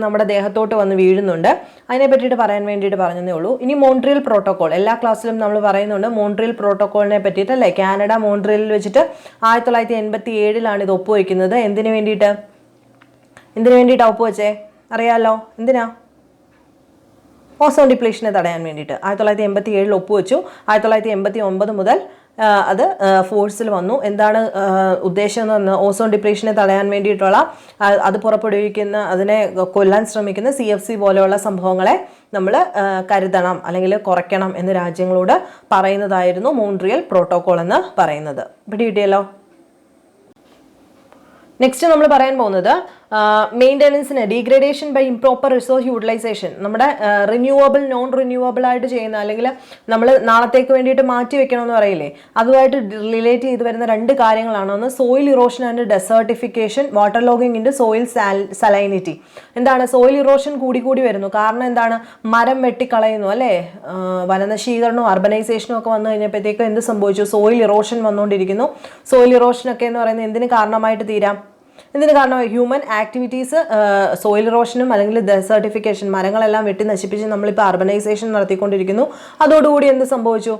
നമ്മുടെ ദേഹത്തോട്ട് വന്ന് വീഴുന്നുണ്ട്. അതിനെ പറ്റിയിട്ട് പറയാൻ വേണ്ടിയിട്ട് പറഞ്ഞതേ ഉള്ളൂ. ഇനി മോൺട്രിയൽ പ്രോട്ടോകോൾ എല്ലാ ക്ലാസ്സിലും നമ്മൾ പറയുന്നുണ്ട്. മോൺട്രിയൽ പ്രോട്ടോകോളിനെ പറ്റിയിട്ടല്ലേ? കാനഡ മോൺട്രിയലിൽ വെച്ചിട്ട് 1987 ഇത് ഒപ്പുവെക്കുന്നത്. എന്തിനു വേണ്ടിയിട്ടാണ് ഒപ്പുവെച്ചേ? അറിയാമല്ലോ, എന്തിനാ? ഓസോൺ ഡിപ്ലീഷനെ തടയാൻ വേണ്ടിയിട്ട് 1987 ഒപ്പുവെച്ചു. 1989 മുതൽ അത് ഫോഴ്സിൽ വന്നു. എന്താണ് ഉദ്ദേശം എന്ന് പറഞ്ഞാൽ ഓസോൺ ഡിപ്ലീഷനെ തടയാൻ വേണ്ടിയിട്ടുള്ള അത് പുറപ്പെടുവിക്കുന്ന, അതിനെ കൊല്ലാൻ ശ്രമിക്കുന്ന CFC പോലെയുള്ള സംഭവങ്ങളെ നമ്മൾ കരുതണം അല്ലെങ്കിൽ കുറയ്ക്കണം എന്ന് രാജ്യങ്ങളോട് പറയുന്നതായിരുന്നു മോൺട്രിയൽ പ്രോട്ടോകോൾ എന്ന് പറയുന്നത്. പിടികിട്ടിയല്ലോ? നെക്സ്റ്റ് നമ്മൾ പറയാൻ പോകുന്നത് മെയിൻ്റനൻസിന് degradation by improper resource utilisation. നമ്മുടെ റിന്യൂവബിൾ നോൺ റിന്യൂവബിൾ ആയിട്ട് ചെയ്യുന്ന, അല്ലെങ്കിൽ നമ്മൾ നാളത്തേക്ക് വേണ്ടിയിട്ട് മാറ്റി വെക്കണമെന്ന് പറയില്ലേ, അതുമായിട്ട് റിലേറ്റ് ചെയ്ത് വരുന്ന രണ്ട് കാര്യങ്ങളാണ്. ഒന്ന് soil erosion and desertification, water logging into soil salinity. എന്താണ്? സോയിൽ ഇറോഷൻ കൂടി വരുന്നു. കാരണം എന്താണ്? മരം വെട്ടിക്കളയുന്നു അല്ലേ? വനനശീകരണവും അർബനൈസേഷനും ഒക്കെ വന്നു കഴിഞ്ഞപ്പോഴത്തേക്കും എന്ത് സംഭവിച്ചു? സോയിൽ ഇറോഷൻ വന്നുകൊണ്ടിരിക്കുന്നു. സോയിൽ ഇറോഷനൊക്കെ എന്ന് പറയുന്നത് എന്തിന് കാരണമായിട്ട് തീരാം? എന്തിനു കാരണം? ഹ്യൂമൻ ആക്ടിവിറ്റീസ്, സോയിൽ ഇറോഷനും അല്ലെങ്കിൽ ഡെസേർട്ടിഫിക്കേഷൻ, മരങ്ങളെല്ലാം വെട്ടി നശിപ്പിച്ച് നമ്മളിപ്പോൾ അർബനൈസേഷൻ നടത്തിക്കൊണ്ടിരിക്കുന്നു. അതോടുകൂടി എന്ത് സംഭവിച്ചു?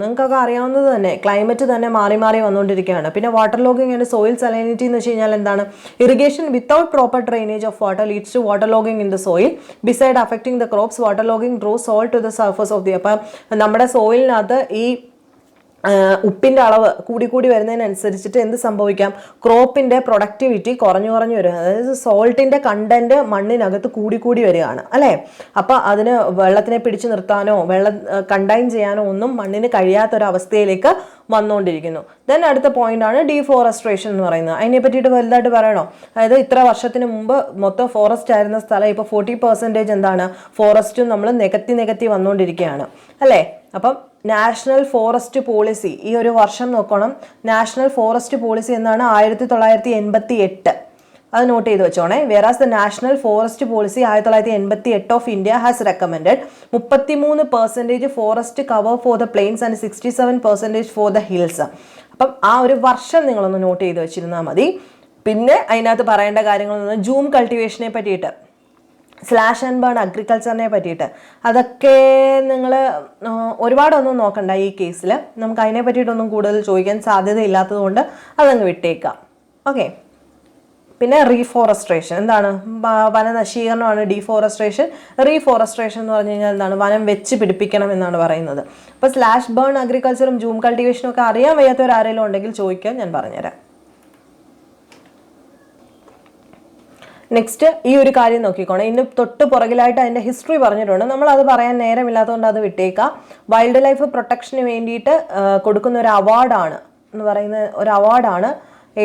നിങ്ങൾക്കൊക്കെ അറിയാവുന്നത് തന്നെ, ക്ലൈമറ്റ് തന്നെ മാറി വന്നുകൊണ്ടിരിക്കുകയാണ്. പിന്നെ water logging and soil salinity എന്ന് വെച്ച് കഴിഞ്ഞാൽ എന്താണ്? Irrigation without proper drainage of water leads to water logging in the soil. Beside affecting the crops, water logging draw salt to the surface of the. അപ്പം നമ്മുടെ സോയിലിനകത്ത് ഈ ഉപ്പിൻ്റെ അളവ് കൂടി വരുന്നതിനനുസരിച്ചിട്ട് എന്ത് സംഭവിക്കാം, ക്രോപ്പിൻ്റെ പ്രൊഡക്ടിവിറ്റി കുറഞ്ഞു വരും. അതായത് സോൾട്ടിൻ്റെ കണ്ടന്റ് മണ്ണിനകത്ത് കൂടി വരികയാണ് അല്ലേ. അപ്പോൾ അതിന് വെള്ളത്തിനെ പിടിച്ചു നിർത്താനോ വെള്ളം കണ്ടൈൻ ചെയ്യാനോ ഒന്നും മണ്ണിന് കഴിയാത്തൊരവസ്ഥയിലേക്ക് വന്നുകൊണ്ടിരിക്കുന്നു. ദെൻ അടുത്ത പോയിന്റാണ് ഡീഫോറസ്ട്രേഷൻ എന്ന് പറയുന്നത്. അതിനെ പറ്റിയിട്ട് വലുതായിട്ട് പറയണോ? അതായത് ഇത്ര വർഷത്തിന് മുമ്പ് മൊത്തം ഫോറസ്റ്റ് ആയിരുന്ന സ്ഥലം ഇപ്പോൾ 40% എന്താണ് ഫോറസ്റ്റും നമ്മൾ നികത്തി വന്നുകൊണ്ടിരിക്കുകയാണ് അല്ലേ. അപ്പം നാഷണൽ ഫോറസ്റ്റ് പോളിസി ഈ ഒരു വർഷം നോക്കണം. നാഷണൽ ഫോറസ്റ്റ് പോളിസി എന്നാണ് 1988. അത് നോട്ട് ചെയ്ത് വെച്ചോണേ. Whereas the national forest policy 1988 of India has recommended 33% forest cover for the plains and 67% for the hills. അപ്പം ആ ഒരു വർഷം നിങ്ങളൊന്ന് നോട്ട് ചെയ്ത് വെച്ചിരുന്നാൽ മതി. പിന്നെ അതിനകത്ത് പറയേണ്ട കാര്യങ്ങൾ ജൂം കൾട്ടിവേഷനെ പറ്റിയിട്ട്, സ്ലാഷ് ആൻഡ് ബേൺ അഗ്രികൾച്ചറിനെ പറ്റിയിട്ട്, അതൊക്കെ നിങ്ങൾ ഒരുപാടൊന്നും നോക്കണ്ട ഈ കേസിൽ. നമുക്ക് അതിനെ പറ്റിയിട്ടൊന്നും കൂടുതൽ ചോദിക്കാൻ സാധ്യതയില്ലാത്തത് കൊണ്ട് അതങ്ങ് വിട്ടേക്കാം. ഓക്കെ. പിന്നെ റീഫോറസ്ട്രേഷൻ എന്താണ്? വനനശീകരണമാണ് ഡീഫോറസ്ട്രേഷൻ. റീഫോറസ്ട്രേഷൻ എന്ന് പറഞ്ഞു കഴിഞ്ഞാൽ എന്താണ്? വനം വെച്ച് പിടിപ്പിക്കണം എന്നാണ് പറയുന്നത്. അപ്പോൾ സ്ലാഷ് ബേൺ അഗ്രികൾച്ചറും ജൂം കൾട്ടിവേഷനും ഒക്കെ അറിയാൻ വയ്യാത്തവരാരെങ്കിലും ഉണ്ടെങ്കിൽ ചോദിക്കാൻ, ഞാൻ പറഞ്ഞുതരാം. നെക്സ്റ്റ് ഈ ഒരു കാര്യം നോക്കിക്കോണേ. ഇതിന് തൊട്ട് പുറകിലായിട്ട് അതിൻ്റെ ഹിസ്റ്ററി പറഞ്ഞിട്ടുണ്ട്. നമ്മളത് പറയാൻ നേരമില്ലാത്തതുകൊണ്ട് അത് വിട്ടേക്കാം. വൈൽഡ് ലൈഫ് പ്രൊട്ടക്ഷന് വേണ്ടിയിട്ട് കൊടുക്കുന്ന ഒരു അവാർഡാണ് എന്ന് പറയുന്ന ഒരു അവാർഡാണ്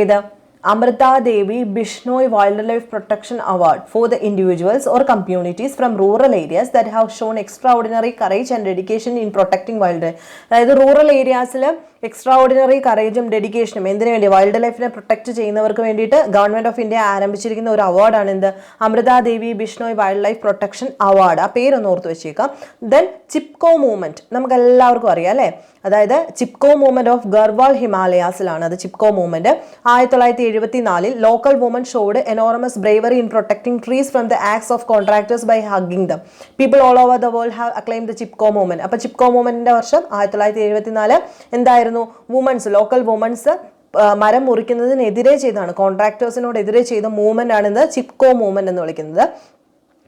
ഏത്? Amrita Devi Bishnoi Wildlife Protection Award for the individuals or communities from rural areas that have shown extraordinary courage and dedication in protecting wildlife. അതായത് റൂറൽ ഏരിയാസിൽ എക്സ്ട്രാ കറേജും ഡെഡിക്കേഷനും എന്തിനു വേണ്ടി? വൈൽഡ് ലൈഫിനെ പ്രൊട്ടക്ട് ചെയ്യുന്നവർക്ക് വേണ്ടിയിട്ട് ഗവൺമെന്റ് ഓഫ് ഇന്ത്യ ആരംഭിച്ചിരിക്കുന്ന ഒരു അവാർഡാണ് എന്ത്? Amrita Devi Bishnoi wildlife protection award. ആ പേരൊന്ന് ഓർത്ത് വെച്ചേക്കാം. ദെൻ ചിപ്കോ മൂവ്മെന്റ് നമുക്ക് എല്ലാവർക്കും അറിയാം അല്ലേ. അതായത് ചിപ്കോ മൂവ്മെന്റ് ഓഫ് ഗർവാൾ ഹിമാലയാസിലാണ് അത് Chipko movement. 1974 local woman showed enormous bravery in protecting trees from the acts of contractors by hugging them. People all over the world have acclaim the Chipko movement. അപ്പോൾ ചിപ്കോ മൂവ്മെന്റിന്റെ വർഷം 1974 എന്തായിരുന്നു? വുമൻസ്, ലോക്കൽ വുമൻസ് മരം മുറിക്കുന്നതിനെതിരെ ചെയ്താണ്, കോൺട്രാക്ടേഴ്സിനോട് എതിരെ ചെയ്ത movement ആണ് ഇത് ചിപ്കോ മൂവ്മെന്റ് എന്ന് വിളിക്കുന്നത്.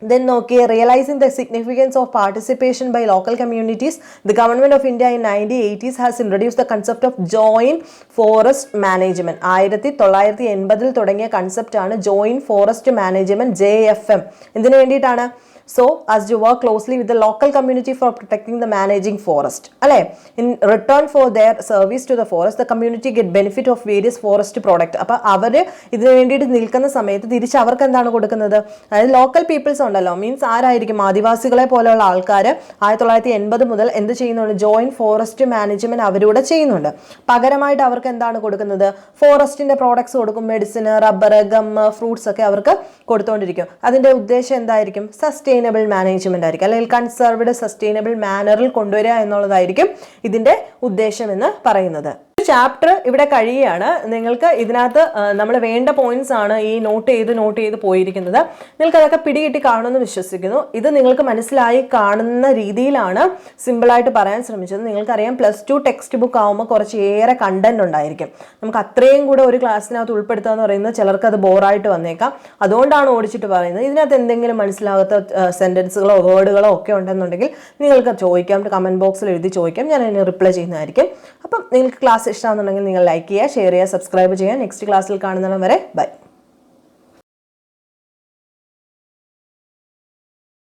Then okay, realizing the significance of participation by local communities, the government of India in 1980s has introduced the concept of joint forest management. 1980 തുടങ്ങിയ കൺസെപ്റ്റ് ആണ് ജോയിന്റ് ഫോറസ്റ്റ് മാനേജ്മെന്റ്, JFM. എന്തിനു വേണ്ടിയിട്ടാണ്? So as you work closely with the local community for protecting the managing forest. അല്ലേ? In return for their service to the forest, the community get benefit of various forest product. അപ്പോൾ അവർ ഇതിനു വേണ്ടിയിട്ട് നിൽക്കുന്ന സമയത്ത് തിരിച്ച് അവർക്ക് എന്താണ് കൊടുക്കുന്നത്? അതായത് ലോക്കൽ പീപ്പിൾസ് ഉണ്ടല്ലോ, മീൻസ് ആരായിരിക്കും? ആദിവാസികളെ പോലെയുള്ള ആൾക്കാർ 1980 മുതൽ എന്ത് ചെയ്യുന്നുണ്ട്? ജോയിന്റ് ഫോറസ്റ്റ് മാനേജ്മെന്റ് അവരൂടെ ചെയ്യുന്നുണ്ട്. പകരമായിട്ട് അവർക്ക് എന്താണ് കൊടുക്കുന്നത്? ഫോറസ്റ്റിന്റെ പ്രോഡക്ട്സ് കൊടുക്കും. മെഡിസിൻ, റബ്ബർ, ഗം, ഫ്രൂട്ട്സ് ഒക്കെ അവർക്ക് കൊടുത്തുകൊണ്ടിരിക്കും. അതിന്റെ ഉദ്ദേശം എന്തായിരിക്കും? സസ്റ്റൈനബിൾ മാനേജ്മെന്റ് ആയിരിക്കും, അല്ലെങ്കിൽ കൺസർവ്ഡ് സസ്റ്റൈനബിൾ മാനറിൽ കൊണ്ടുവരിക എന്നുള്ളതായിരിക്കും ഇതിന്റെ ഉദ്ദേശം എന്ന് പറയുന്നത്. ചാപ്റ്റർ ഇവിടെ കഴിയുകയാണ്. നിങ്ങൾക്ക് ഇതിനകത്ത് നമ്മൾ വേണ്ട പോയിന്റ്സ് ആണ് ഈ നോട്ട് ചെയ്ത് പോയിരിക്കുന്നത്. നിങ്ങൾക്ക് അതൊക്കെ പിടികിട്ടി കാണുമെന്ന് വിശ്വസിക്കുന്നു. ഇത് നിങ്ങൾക്ക് മനസ്സിലായി കാണുന്ന രീതിയിലാണ് സിമ്പിളായിട്ട് പറയാൻ ശ്രമിച്ചത്. നിങ്ങൾക്കറിയാം +2 ടെക്സ്റ്റ് ബുക്ക് ആകുമ്പോൾ കുറച്ചേറെ കണ്ടന്റ് ഉണ്ടായിരിക്കും. നമുക്ക് അത്രയും കൂടെ ഒരു ക്ലാസ്സിനകത്ത് ഉൾപ്പെടുത്തുക എന്ന് പറയുന്നത് ചിലർക്ക് അത് ബോറായിട്ട് വന്നേക്കാം. അതുകൊണ്ടാണ് ഓടിച്ചിട്ട് പറയുന്നത്. ഇതിനകത്ത് എന്തെങ്കിലും മനസ്സിലാകാത്ത സെന്റൻസുകളോ വേർഡുകളോ ഒക്കെ ഉണ്ടെന്നുണ്ടെങ്കിൽ നിങ്ങൾക്ക് ചോദിക്കാം, കമന്റ് ബോക്സിൽ എഴുതി ചോദിക്കാം, ഞാൻ അതിന് റിപ്ലൈ ചെയ്യുന്നതായിരിക്കും. അപ്പം നിങ്ങൾക്ക് ക്ലാസ് ഇഷ്ടമാണെന്നുണ്ടെങ്കിൽ നിങ്ങൾ ലൈക്ക് ചെയ്യുക, ഷെയർ ചെയ്യുക, സബ്സ്ക്രൈബ് ചെയ്യുക. നെക്സ്റ്റ് ക്ലാസ്സിൽ കാണുന്നതിന് വരെ ബൈ.